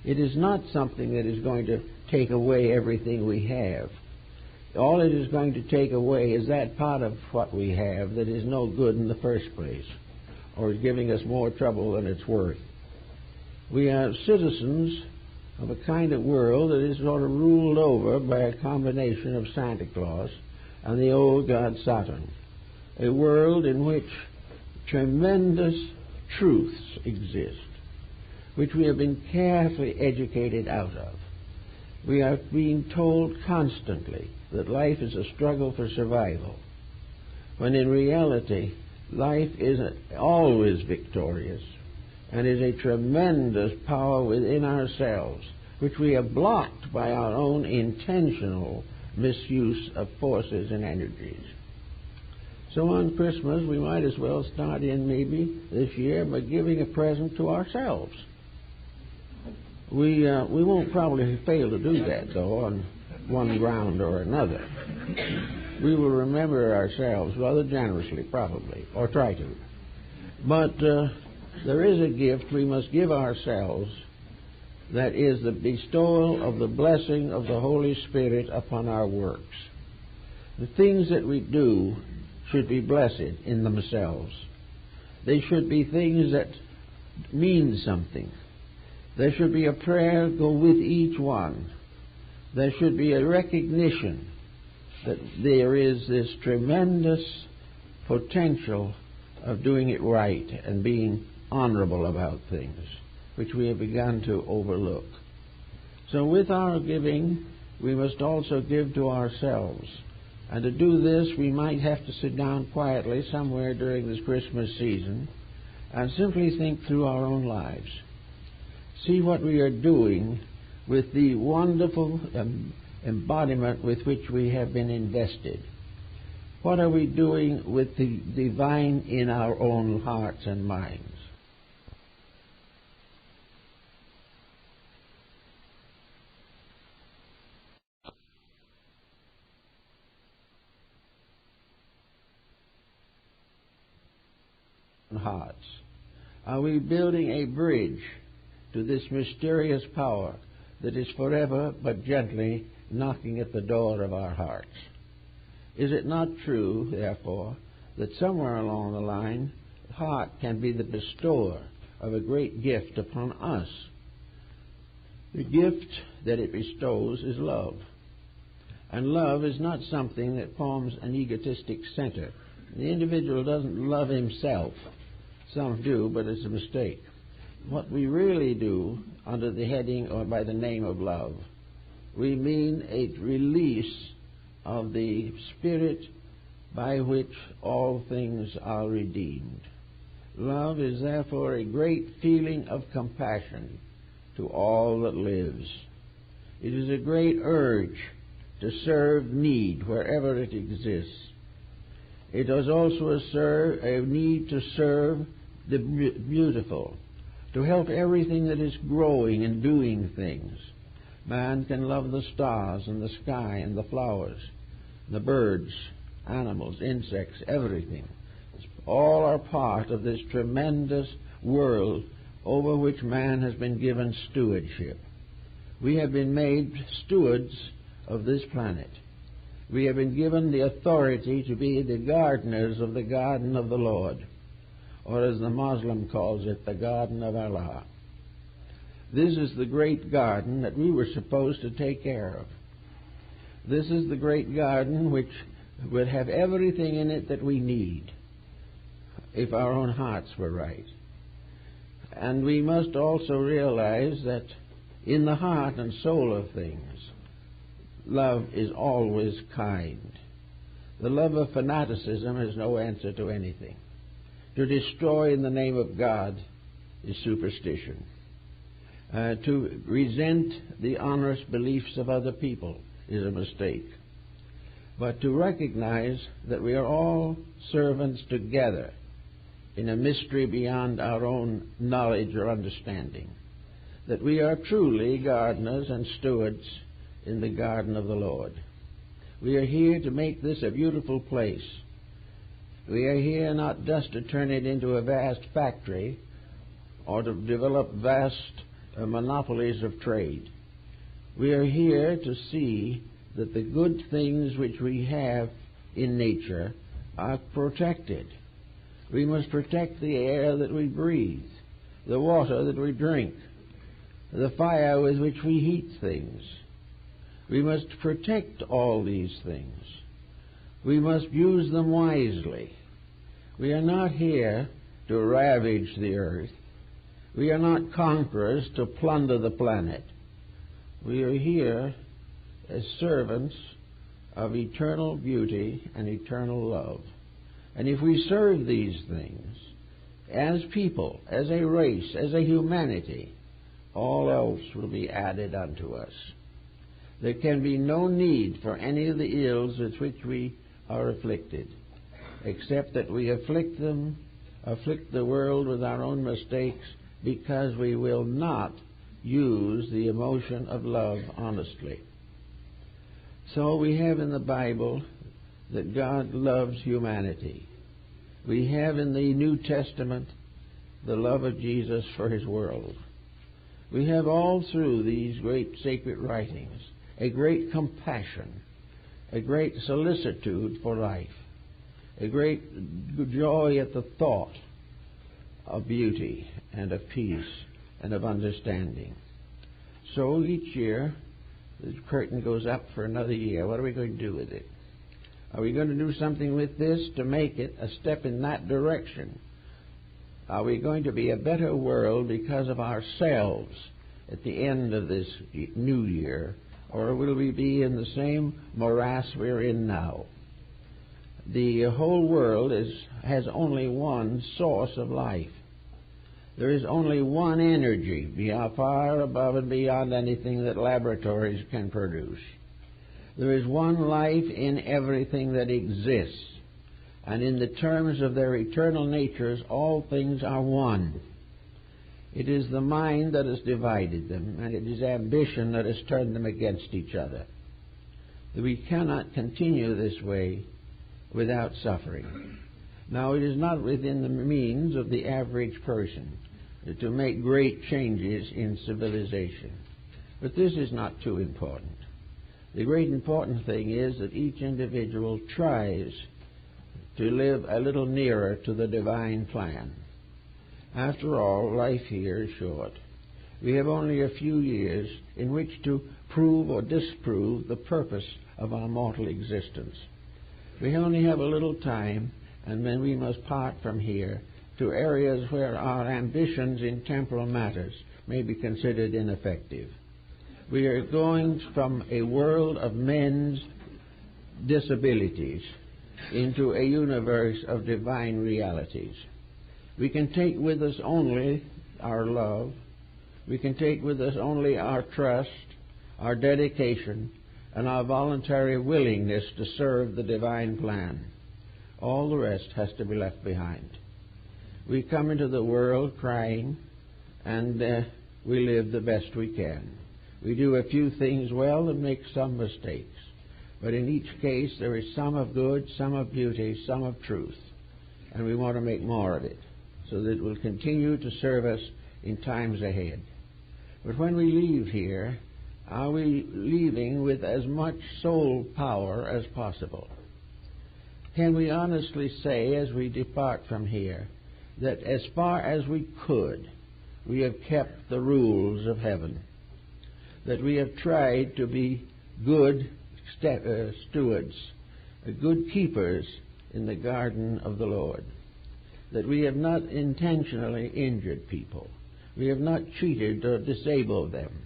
It is not something that is going to take away everything we have. All it is going to take away is that part of what we have that is no good in the first place, or is giving us more trouble than it's worth. We are citizens of a kind of world that is sort of ruled over by a combination of Santa Claus and the old god Saturn. A world in which tremendous truths exist, which we have been carefully educated out of. We are being told constantly that life is a struggle for survival, when in reality life is always victorious and is a tremendous power within ourselves, which we have blocked by our own intentional misuse of forces and energies. So on Christmas, we might as well start in maybe this year by giving a present to ourselves. We won't probably fail to do that, though, on one ground or another. We will remember ourselves rather generously, probably, or try to. But there is a gift we must give ourselves, that is the bestowal of the blessing of the Holy Spirit upon our works. The things that we do should be blessed in themselves. They should be things that mean something. There should be a prayer go with each one. There should be a recognition that there is this tremendous potential of doing it right and being honorable about things, which we have begun to overlook. So with our giving, we must also give to ourselves. And to do this, we might have to sit down quietly somewhere during this Christmas season and simply think through our own lives. See what we are doing with the wonderful embodiment with which we have been invested. What are we doing with the divine in our own hearts and minds? Hearts. Are we building a bridge to this mysterious power that is forever but gently knocking at the door of our hearts? Is it not true, therefore, that somewhere along the line, the heart can be the bestower of a great gift upon us? The gift that it bestows is love. And love is not something that forms an egotistic center. The individual doesn't love himself. Some do, but it's a mistake. What we really do under the heading or by the name of love, we mean a release of the spirit by which all things are redeemed. Love is therefore a great feeling of compassion to all that lives. It is a great urge to serve need wherever it exists. It is also a need to serve the beautiful, to help everything that is growing and doing things. Man can love the stars and the sky and the flowers, the birds, animals, insects, everything. All are part of this tremendous world over which man has been given stewardship. We have been made stewards of this planet. We have been given the authority to be the gardeners of the garden of the Lord, or as the Muslim calls it, the garden of Allah. This is the great garden that we were supposed to take care of. This is the great garden which would have everything in it that we need if our own hearts were right. And we must also realize that in the heart and soul of things, love is always kind. The love of fanaticism is no answer to anything. To destroy in the name of God is superstition. To resent the honest beliefs of other people is a mistake. But to recognize that we are all servants together in a mystery beyond our own knowledge or understanding, that we are truly gardeners and stewards in the garden of the Lord. We are here to make this a beautiful place. We are here not just to turn it into a vast factory or to develop vast monopolies of trade. We are here to see that the good things which we have in nature are protected. We must protect the air that we breathe, the water that we drink, the fire with which we heat things. We must protect all these things. We must use them wisely. We are not here to ravage the earth. We are not conquerors to plunder the planet. We are here as servants of eternal beauty and eternal love. And if we serve these things as people, as a race, as a humanity, all else will be added unto us. There can be no need for any of the ills with which we are afflicted, except that we afflict the world with our own mistakes, because we will not use the emotion of love honestly. So we have in the Bible that God loves humanity. We have in the New Testament the love of Jesus for his world. We have all through these great sacred writings a great compassion, a great solicitude for life, a great joy at the thought of beauty and of peace and of understanding. So each year the curtain goes up for another year. What are we going to do with it? Are we going to do something with this to make it a step in that direction? Are we going to be a better world because of ourselves at the end of this new year, or will we be in the same morass we're in now? The whole world has only one source of life, There is only one energy, far above and beyond anything that laboratories can produce. There is one life in everything that exists, and in the terms of their eternal natures, all things are one. It is the mind that has divided them, and it is ambition that has turned them against each other. We cannot continue this way without suffering. Now, it is not within the means of the average person to make great changes in civilization. But this is not too important. The great important thing is that each individual tries to live a little nearer to the divine plan. After all, life here is short. We have only a few years in which to prove or disprove the purpose of our mortal existence. We only have a little time, and then we must part from here to areas where our ambitions in temporal matters may be considered ineffective. We are going from a world of men's disabilities into a universe of divine realities. We can take with us only our love. We can take with us only our trust, our dedication, and our voluntary willingness to serve the divine plan. All the rest has to be left behind. We come into the world crying, and we live the best we can. We do a few things well and make some mistakes. But in each case, there is some of good, some of beauty, some of truth. And we want to make more of it, so that it will continue to serve us in times ahead. But when we leave here, are we leaving with as much soul power as possible? Can we honestly say, as we depart from here, that as far as we could, we have kept the rules of heaven, that we have tried to be good stewards, good keepers in the garden of the Lord, that we have not intentionally injured people, we have not cheated or disabled them,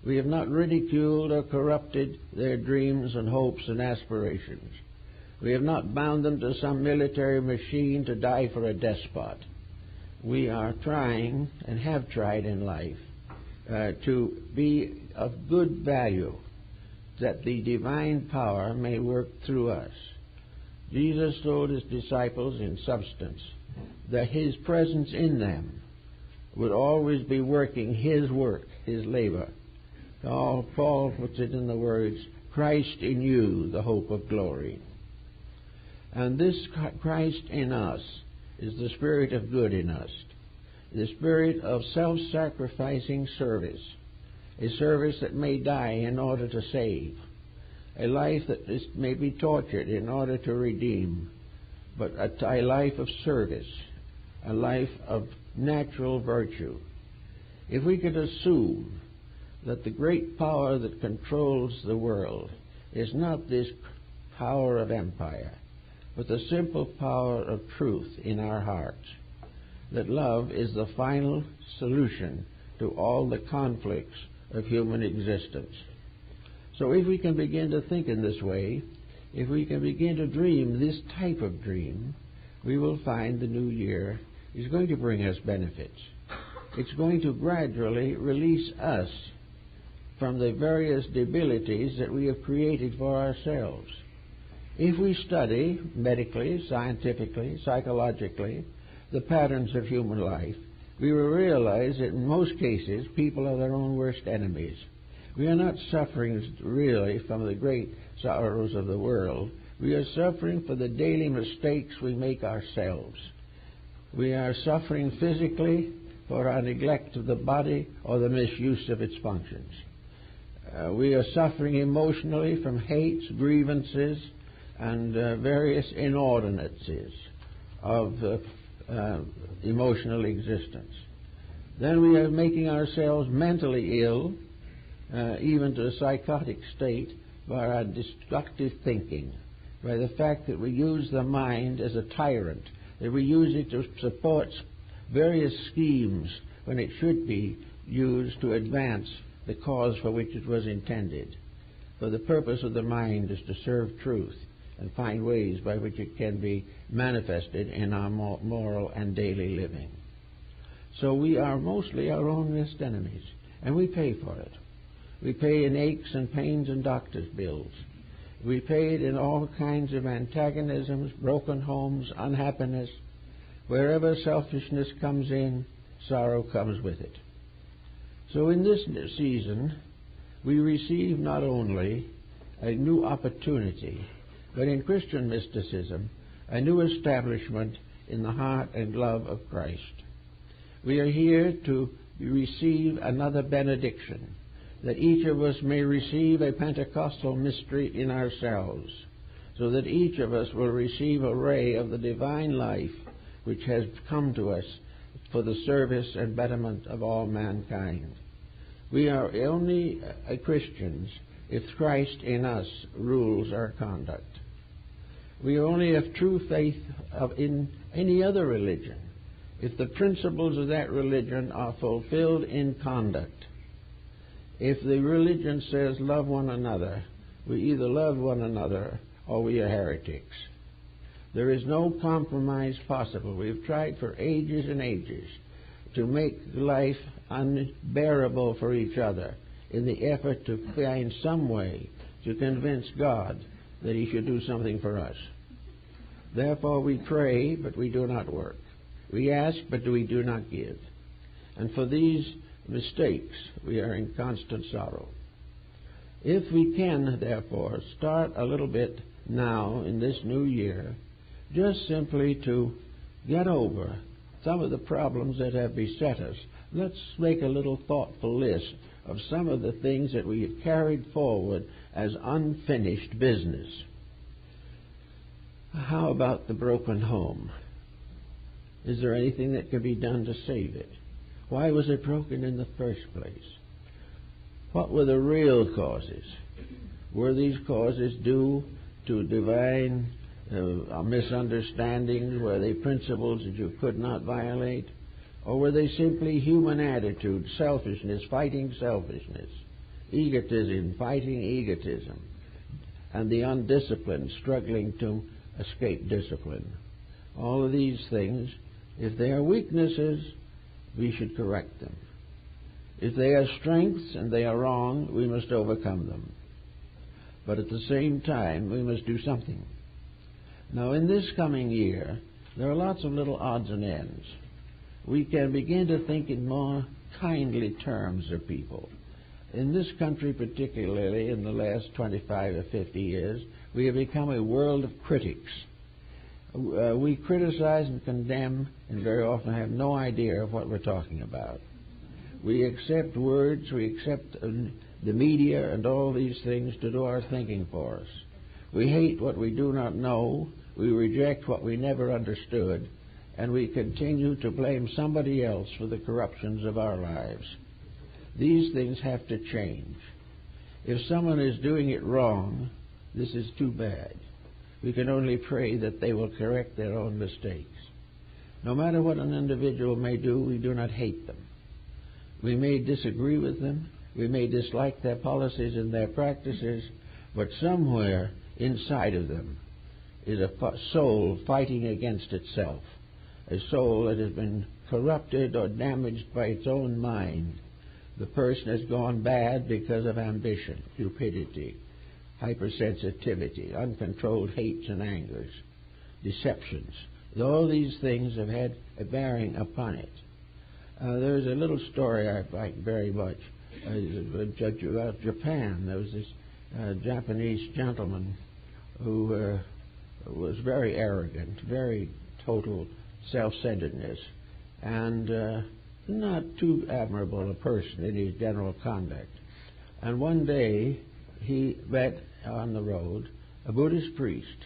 we have not ridiculed or corrupted their dreams and hopes and aspirations, we have not bound them to some military machine to die for a despot. We are trying, and have tried in life, to be of good value, that the divine power may work through us. Jesus told his disciples in substance that his presence in them would always be working his work, his labor. Paul puts it in the words, Christ in you, the hope of glory. And this Christ in us is the spirit of good in us, the spirit of self-sacrificing service, a service that may die in order to save, a life that may be tortured in order to redeem, but a life of service, a life of natural virtue. If we could assume that the great power that controls the world is not this power of empire, but the simple power of truth in our hearts, that love is the final solution to all the conflicts of human existence. So if we can begin to think in this way, if we can begin to dream this type of dream, we will find the new year is going to bring us benefits. It's going to gradually release us from the various debilities that we have created for ourselves. If we study medically, scientifically, psychologically, the patterns of human life, we will realize that in most cases people are their own worst enemies. We are not suffering really from the great sorrows of the world. We are suffering for the daily mistakes we make ourselves. We are suffering physically for our neglect of the body or the misuse of its functions. We are suffering emotionally from hates, grievances, and various inordinacies of emotional existence. Then we are making ourselves mentally ill, even to a psychotic state, by our destructive thinking, by the fact that we use the mind as a tyrant, that we use it to support various schemes when it should be used to advance the cause for which it was intended. For the purpose of the mind is to serve truth and find ways by which it can be manifested in our moral and daily living. So we are mostly our own worst enemies, and we pay for it. We pay in aches and pains and doctor's bills. We pay it in all kinds of antagonisms, broken homes, unhappiness. Wherever selfishness comes in, sorrow comes with it. So in this season, we receive not only a new opportunity, but in Christian mysticism, a new establishment in the heart and love of Christ. We are here to receive another benediction, that each of us may receive a Pentecostal mystery in ourselves, so that each of us will receive a ray of the divine life which has come to us for the service and betterment of all mankind. We are only Christians if Christ in us rules our conduct. We only have true faith in any other religion if the principles of that religion are fulfilled in conduct. If the religion says love one another, we either love one another or we are heretics. There is no compromise possible. We've tried for ages and ages to make life unbearable for each other in the effort to find some way to convince God that He should do something for us. Therefore we pray, but we do not work. We ask, but we do not give. And for these mistakes, we are in constant sorrow. If we can, therefore, start a little bit now in this new year, just simply to get over some of the problems that have beset us, let's make a little thoughtful list of some of the things that we have carried forward as unfinished business. How about the broken home? Is there anything that can be done to save it? Why was it broken in the first place? What were the real causes? Were these causes due to divine misunderstandings? Were they principles that you could not violate? Or were they simply human attitudes, selfishness fighting selfishness, egotism fighting egotism, and the undisciplined struggling to escape discipline? All of these things, if they are weaknesses, we should correct them. If they are strengths and they are wrong, we must overcome them. But at the same time, we must do something. Now, in this coming year, there are lots of little odds and ends. We can begin to think in more kindly terms of people. In this country, particularly in the last 25 or 50 years, we have become a world of critics. We criticize and condemn and very often have no idea of what we're talking about. We accept words, we accept the media and all these things to do our thinking for us. We hate what we do not know, we reject what we never understood, and we continue to blame somebody else for the corruptions of our lives. These things have to change. If someone is doing it wrong, this is too bad. We can only pray that they will correct their own mistakes. No matter what an individual may do, we do not hate them. We may disagree with them, we may dislike their policies and their practices, but somewhere inside of them is a soul fighting against itself, a soul that has been corrupted or damaged by its own mind. The person has gone bad because of ambition, cupidity, hypersensitivity, uncontrolled hates and angers, deceptions. All these things have had a bearing upon it. There's a little story I like very much about Japan. There was this Japanese gentleman who was very arrogant, very total self-centeredness, and not too admirable a person in his general conduct. And one day he met on the road a Buddhist priest,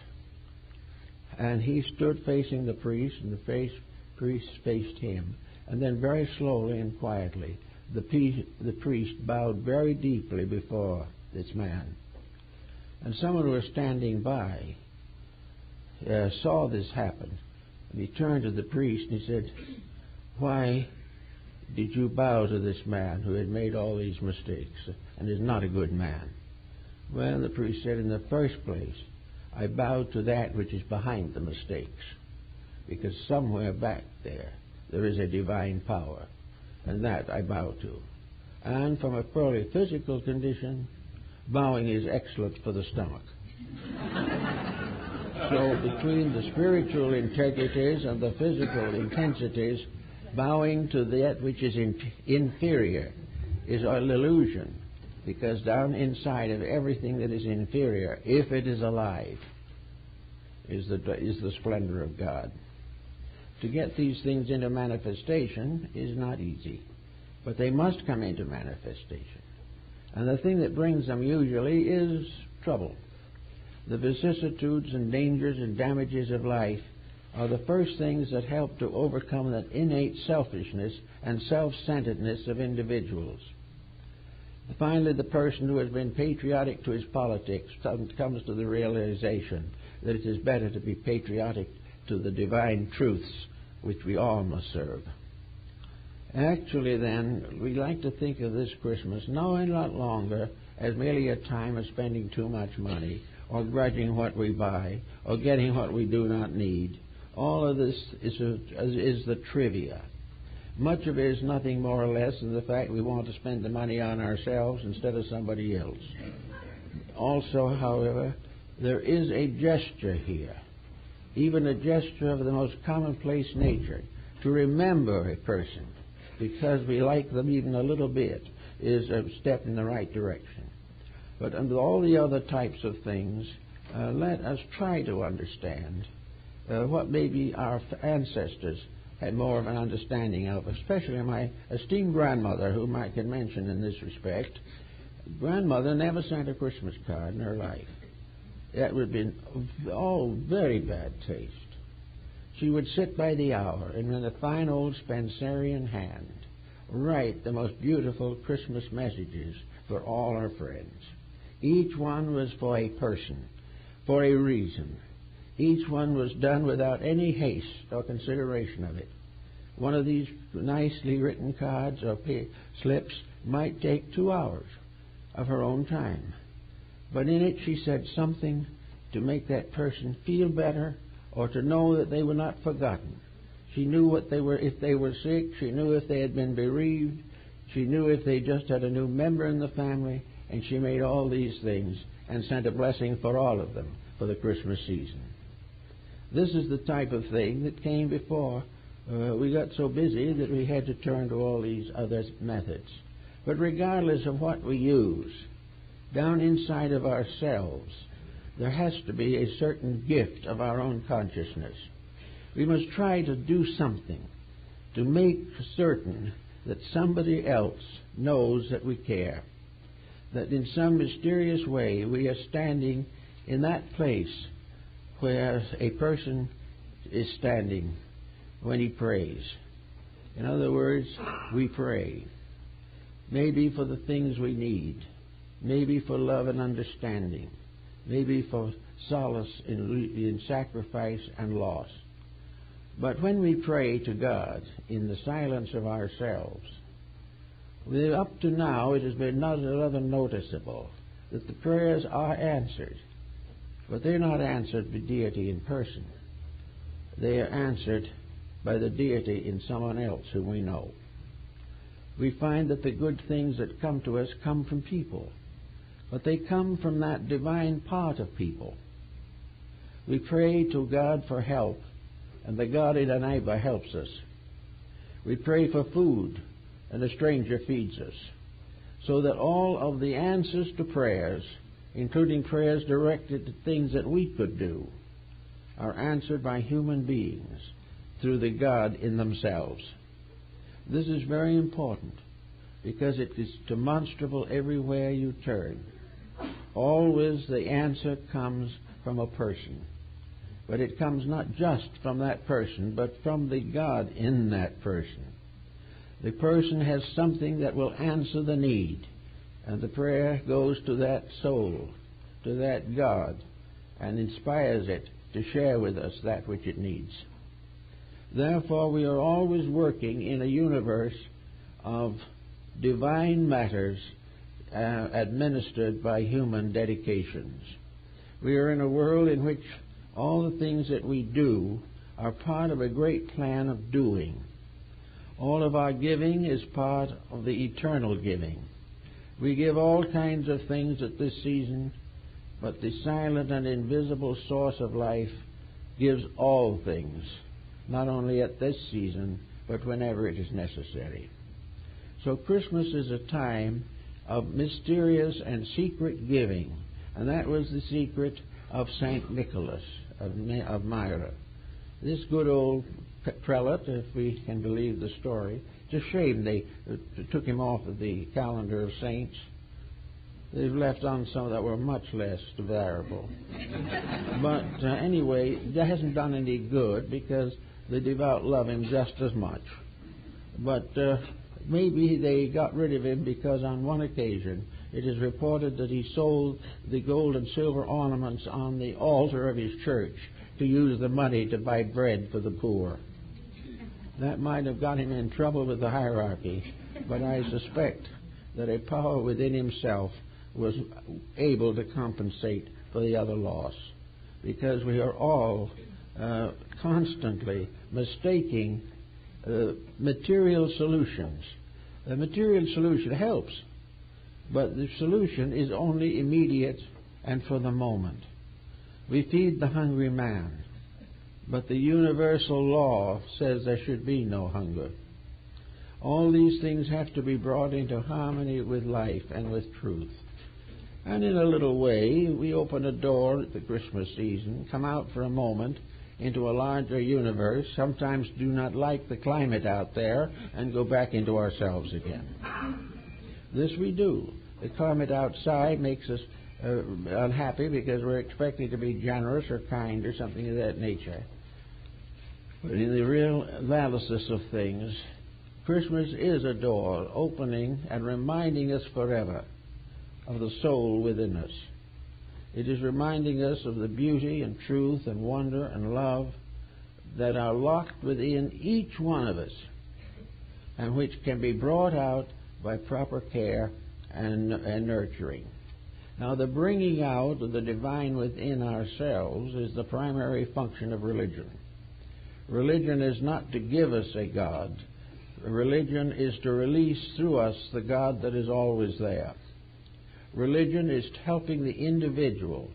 and he stood facing the priest, and the priest faced him. And then very slowly and quietly, the priest bowed very deeply before this man. And someone who was standing by saw this happen. And he turned to the priest and he said, "Why did you bow to this man who had made all these mistakes and is not a good man?" Well, the priest said, "In the first place, I bowed to that which is behind the mistakes, because somewhere back there there is a divine power, and that I bow to. And from a purely physical condition, bowing is excellent for the stomach. So between the spiritual integrities and the physical intensities, bowing to that which is inferior is an illusion, because down inside of everything that is inferior, if it is alive, is the splendor of God. To get these things into manifestation is not easy, but they must come into manifestation. And the thing that brings them usually is trouble. The vicissitudes and dangers and damages of life are the first things that help to overcome that innate selfishness and self-centeredness of individuals. Finally, the person who has been patriotic to his politics comes to the realization that it is better to be patriotic to the divine truths which we all must serve. Actually, then, we like to think of this Christmas no lot longer as merely a time of spending too much money, or grudging what we buy, or getting what we do not need. All of this is the trivia. Much of it is nothing more or less than the fact we want to spend the money on ourselves instead of somebody else. Also, however, there is a gesture here, even a gesture of the most commonplace nature. To remember a person because we like them even a little bit is a step in the right direction. But under all the other types of things, let us try to understand what maybe our ancestors had more of an understanding of, especially my esteemed grandmother, whom I can mention in this respect. Grandmother never sent a Christmas card in her life. That would have been very bad taste. She would sit by the hour and with a fine old Spencerian hand write the most beautiful Christmas messages for all her friends. Each one was for a person, for a reason. Each one was done without any haste or consideration of it. One of these nicely written cards or slips might take 2 hours of her own time. But in it she said something to make that person feel better or to know that they were not forgotten. She knew what they were, if they were sick. She knew if they had been bereaved. She knew if they just had a new member in the family. And she made all these things and sent a blessing for all of them for the Christmas season. This is the type of thing that came before we got so busy that we had to turn to all these other methods. But regardless of what we use, down inside of ourselves, there has to be a certain gift of our own consciousness. We must try to do something to make certain that somebody else knows that we care, that in some mysterious way we are standing in that place where a person is standing when he prays. In other words, we pray, maybe for the things we need, maybe for love and understanding, maybe for solace in sacrifice and loss. But when we pray to God in the silence of ourselves, up to now it has been not noticeable that the prayers are answered, but they're not answered by deity in person. They are answered by the deity in someone else whom we know. We find that the good things that come to us come from people, but they come from that divine part of people. We pray to God for help, and the God in our neighbor helps us. We pray for food, and a stranger feeds us. So that all of the answers to prayers, including prayers directed to things that we could do, are answered by human beings through the God in themselves. This is very important because it is demonstrable everywhere you turn. Always the answer comes from a person. But it comes not just from that person, but from the God in that person. The person has something that will answer the need, and the prayer goes to that soul, to that God, and inspires it to share with us that which it needs. Therefore, we are always working in a universe of divine matters administered by human dedications. We are in a world in which all the things that we do are part of a great plan of doing. All of our giving is part of the eternal giving. We give all kinds of things at this season, but the silent and invisible source of life gives all things, not only at this season, but whenever it is necessary. So Christmas is a time of mysterious and secret giving, and that was the secret of St. Nicholas of Myra. This good old prelate, if we can believe the story, it's a shame they took him off of the calendar of saints. They've left on some that were much less desirable. But anyway, that hasn't done any good because the devout love him just as much. But maybe they got rid of him because on one occasion it is reported that he sold the gold and silver ornaments on the altar of his church to use the money to buy bread for the poor. That might have got him in trouble with the hierarchy, but I suspect that a power within himself was able to compensate for the other loss, because we are all constantly mistaking material solutions. The material solution helps, but the solution is only immediate and for the moment. We feed the hungry man, but the universal law says there should be no hunger. All these things have to be brought into harmony with life and with truth. And in a little way, we open a door at the Christmas season, come out for a moment into a larger universe, sometimes do not like the climate out there, and go back into ourselves again. This we do. The climate outside makes us unhappy because we're expecting to be generous or kind or something of that nature. But in the real analysis of things, Christmas is a door opening and reminding us forever of the soul within us. It is reminding us of the beauty and truth and wonder and love that are locked within each one of us and which can be brought out by proper care and nurturing. Now, the bringing out of the divine within ourselves is the primary function of religion. Religion is not to give us a God. Religion is to release through us the God that is always there. Religion is helping the individual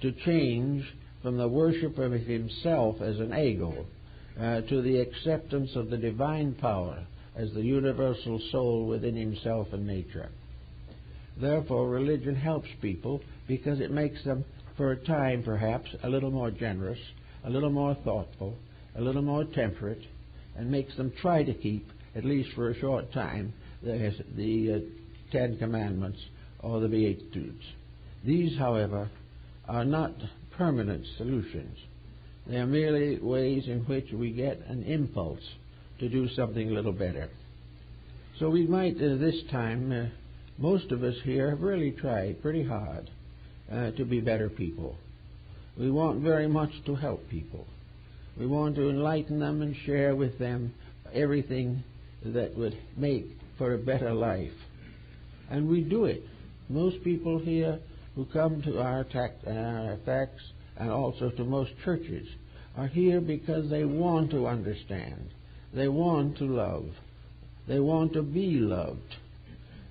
to change from the worship of himself as an ego to the acceptance of the divine power as the universal soul within himself and nature. Therefore, religion helps people because it makes them, for a time perhaps, a little more generous, a little more thoughtful, a little more temperate, and makes them try to keep, at least for a short time, the Ten Commandments or the Beatitudes. These, however, are not permanent solutions. They are merely ways in which we get an impulse to do something a little better. So we might, this time, most of us here have really tried pretty hard to be better people. We want very much to help people. We want to enlighten them and share with them everything that would make for a better life. And we do it. Most people here who come to our facts and also to most churches are here because they want to understand. They want to love. They want to be loved.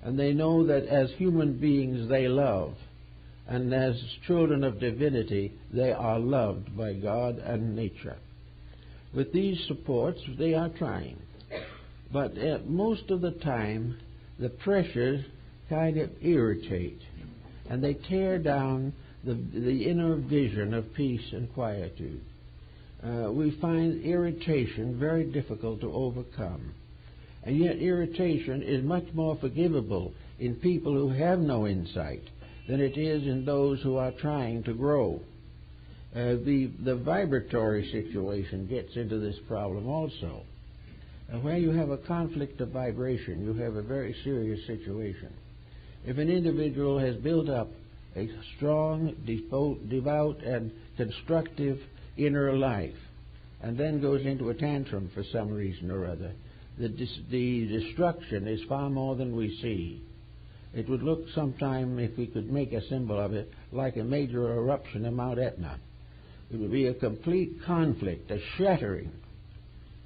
And they know that as human beings they love. And as children of divinity they are loved by God and nature. With these supports they are trying. But most of the time the pressures kind of irritate. And they tear down the inner vision of peace and quietude. We find irritation very difficult to overcome. And yet irritation is much more forgivable in people who have no insight than it is in those who are trying to grow. The vibratory situation gets into this problem also. Where you have a conflict of vibration, you have a very serious situation. If an individual has built up a strong, devout, and constructive inner life, and then goes into a tantrum for some reason or other, the destruction is far more than we see. It would look sometime, if we could make a symbol of it, like a major eruption of Mount Etna. It would be a complete conflict, a shattering.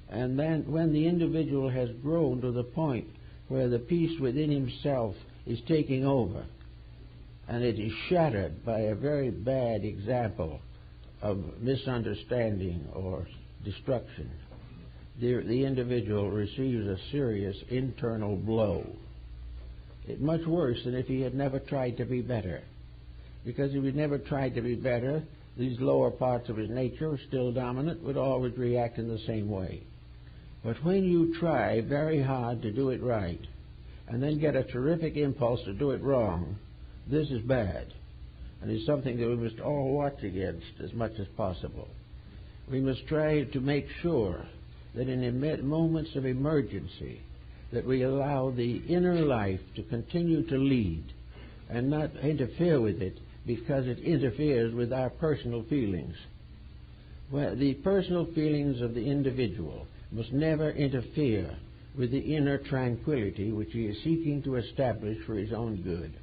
And then when the individual has grown to the point where the peace within himself is taking over, and it is shattered by a very bad example of misunderstanding or destruction, the individual receives a serious internal blow. It's much worse than if he had never tried to be better. Because if he never tried to be better, these lower parts of his nature, still dominant, would always react in the same way. But when you try very hard to do it right, and then get a terrific impulse to do it wrong, this is bad, and it's something that we must all watch against as much as possible. We must try to make sure that in moments of emergency that we allow the inner life to continue to lead and not interfere with it because it interferes with our personal feelings. Well, the personal feelings of the individual must never interfere with the inner tranquility which he is seeking to establish for his own good.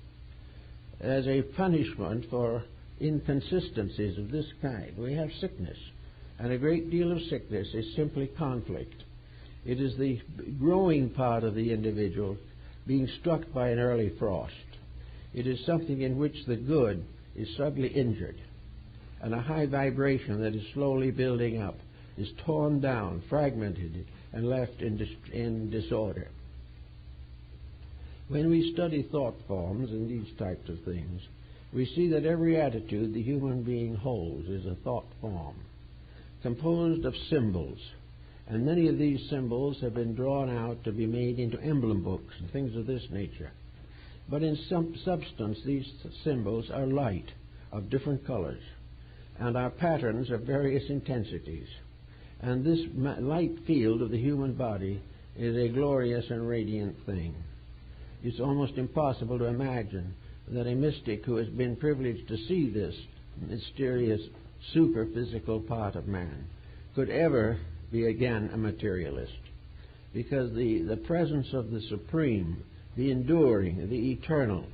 As a punishment for inconsistencies of this kind, we have sickness. And a great deal of sickness is simply conflict. It is the growing part of the individual being struck by an early frost. It is something in which the good is suddenly injured, and a high vibration that is slowly building up is torn down, fragmented, and left in disorder. When we study thought forms and these types of things, we see that every attitude the human being holds is a thought form, composed of symbols, and many of these symbols have been drawn out to be made into emblem books and things of this nature. But in some substance, these symbols are light of different colors, and are patterns of various intensities. And this light field of the human body is a glorious and radiant thing. It's almost impossible to imagine that a mystic who has been privileged to see this mysterious superphysical part of man could ever be again a materialist, because the presence of the supreme, the enduring, the eternal,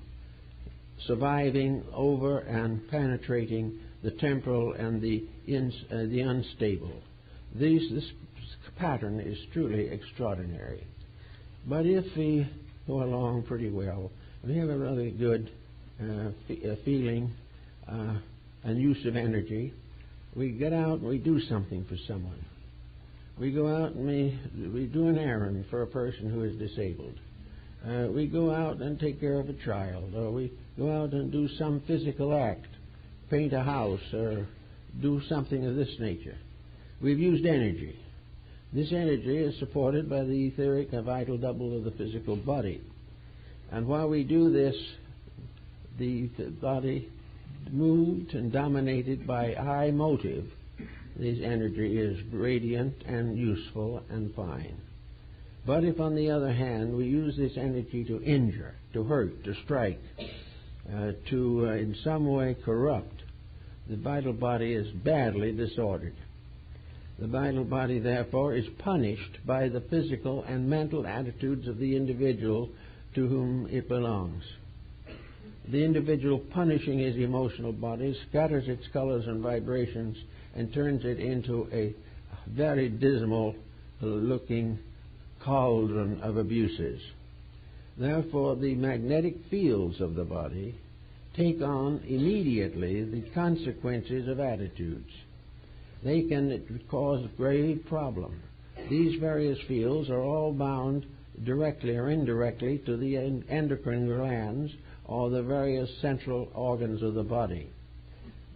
surviving over and penetrating the temporal and the unstable, this pattern is truly extraordinary. But if we go along pretty well, we have a rather good feeling and use of energy, we get out and we do something for someone. We go out and we do an errand for a person who is disabled. We go out and take care of a child, or we go out and do some physical act, paint a house, or do something of this nature. We've used energy. This energy is supported by the etheric and vital double of the physical body. And while we do this, the body moved and dominated by I motive. This energy is radiant and useful and fine. But if, on the other hand, we use this energy to injure, to hurt, to strike, to in some way corrupt, the vital body is badly disordered. The vital body, therefore, is punished by the physical and mental attitudes of the individual to whom it belongs. The individual punishing his emotional body scatters its colors and vibrations and turns it into a very dismal-looking cauldron of abuses. Therefore, the magnetic fields of the body take on immediately the consequences of attitudes. They can cause grave problem. These various fields are all bound directly or indirectly to the endocrine glands or the various central organs of the body.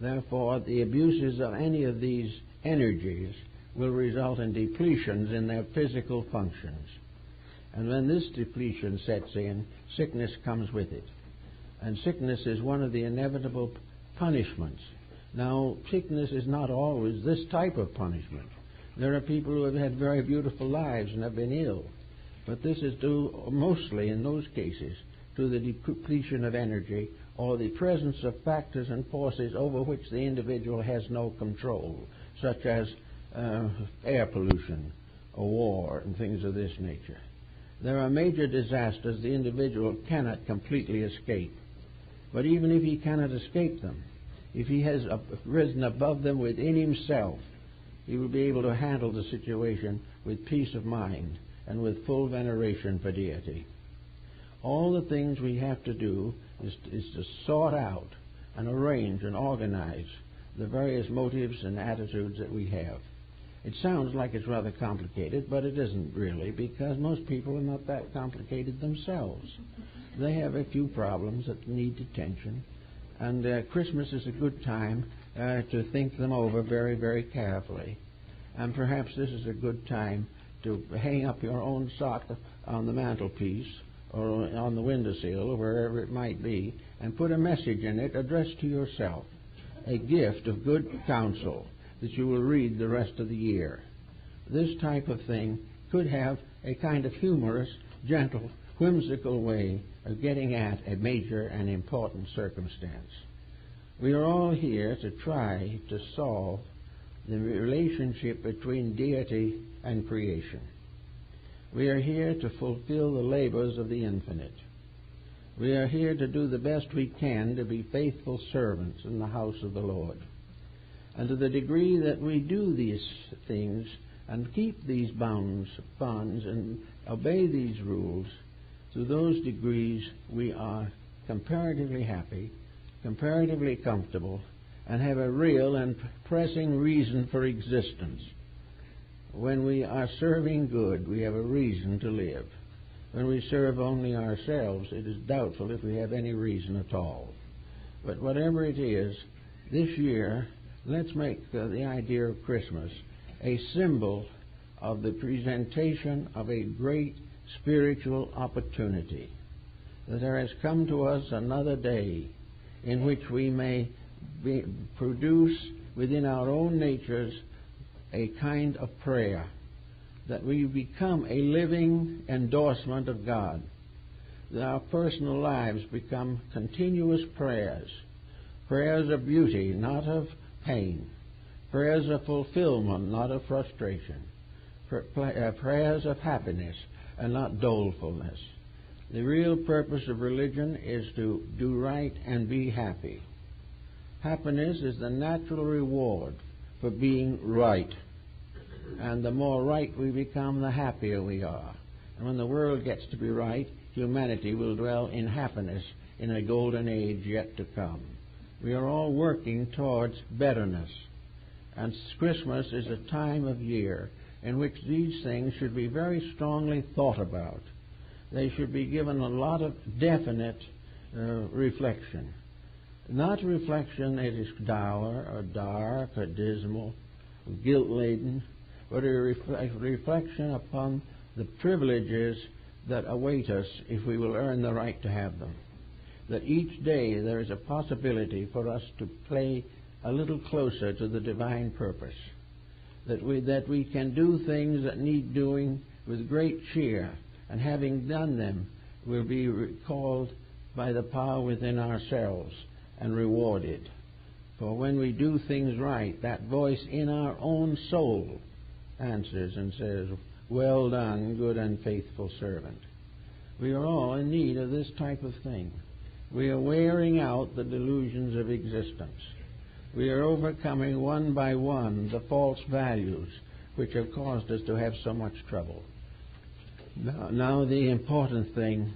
Therefore, the abuses of any of these energies will result in depletions in their physical functions. And when this depletion sets in, sickness comes with it. And sickness is one of the inevitable punishments. Now, sickness is not always this type of punishment. There are people who have had very beautiful lives and have been ill. But this is due mostly, in those cases, to the depletion of energy or the presence of factors and forces over which the individual has no control, such as air pollution or war and things of this nature. There are major disasters the individual cannot completely escape. But even if he cannot escape them, if he has risen above them within himself, he will be able to handle the situation with peace of mind and with full veneration for deity. All the things we have to do is to sort out and arrange and organize the various motives and attitudes that we have. It sounds like it's rather complicated, but it isn't really, because most people are not that complicated themselves. They have a few problems that need attention, and Christmas is a good time to think them over very, very carefully. And perhaps this is a good time to hang up your own sock on the mantelpiece or on the windowsill or wherever it might be, and put a message in it addressed to yourself, a gift of good counsel that you will read the rest of the year. This type of thing could have a kind of humorous, gentle, whimsical way of getting at a major and important circumstance. We are all here to try to solve the relationship between deity and creation. We are here to fulfill the labors of the infinite. We are here to do the best we can to be faithful servants in the house of the Lord. And to the degree that we do these things and keep these bonds and obey these rules, to those degrees we are comparatively happy, comparatively comfortable, and have a real and pressing reason for existence. When we are serving good, we have a reason to live. When we serve only ourselves, it is doubtful if we have any reason at all. But whatever it is, this year, let's make the idea of Christmas a symbol of the presentation of a great spiritual opportunity, that there has come to us another day in which we may produce within our own natures a kind of prayer, that we become a living endorsement of God, that our personal lives become continuous prayers, prayers of beauty, not of pain, prayers of fulfillment, not of frustration, prayers of happiness and not dolefulness. The real purpose of religion is to do right and be happy. Happiness is the natural reward for being right. And the more right we become, the happier we are. And when the world gets to be right, humanity will dwell in happiness in a golden age yet to come. We are all working towards betterness. And Christmas is a time of year in which these things should be very strongly thought about. They should be given a lot of definite reflection. Not reflection that is dour or dark or dismal or guilt-laden, but a reflection upon the privileges that await us if we will earn the right to have them. That each day there is a possibility for us to play a little closer to the divine purpose. That we can do things that need doing with great cheer, and having done them, will be recalled by the power within ourselves and rewarded. For when we do things right, that voice in our own soul answers and says, "Well done, good and faithful servant." We are all in need of this type of thing. We are wearing out the delusions of existence. We are overcoming one by one the false values which have caused us to have so much trouble. Now the important thing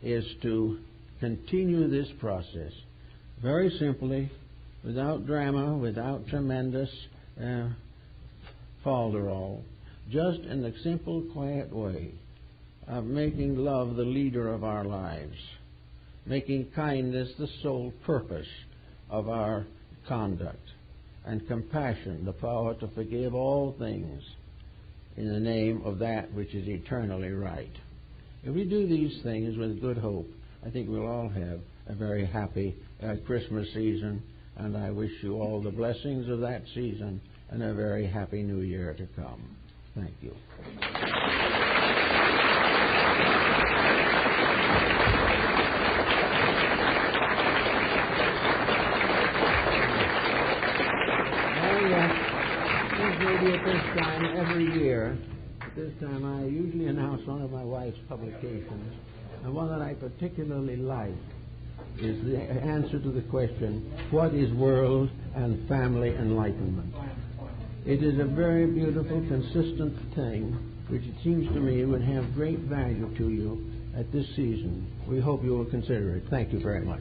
is to continue this process very simply, without drama, without tremendous falderall, just in the simple, quiet way of making love the leader of our lives, making kindness the sole purpose of our conduct, and compassion the power to forgive all things in the name of that which is eternally right. If we do these things with good hope, I think we'll all have a very happy Christmas season, and I wish you all the blessings of that season and a very happy New Year to come. Thank you. Maybe at this time every year, at this time I usually announce one of my wife's publications, and one that I particularly like is the answer to the question, what is world and family enlightenment? It is a very beautiful, consistent thing, which it seems to me would have great value to you at this season. We hope you will consider it. Thank you very much.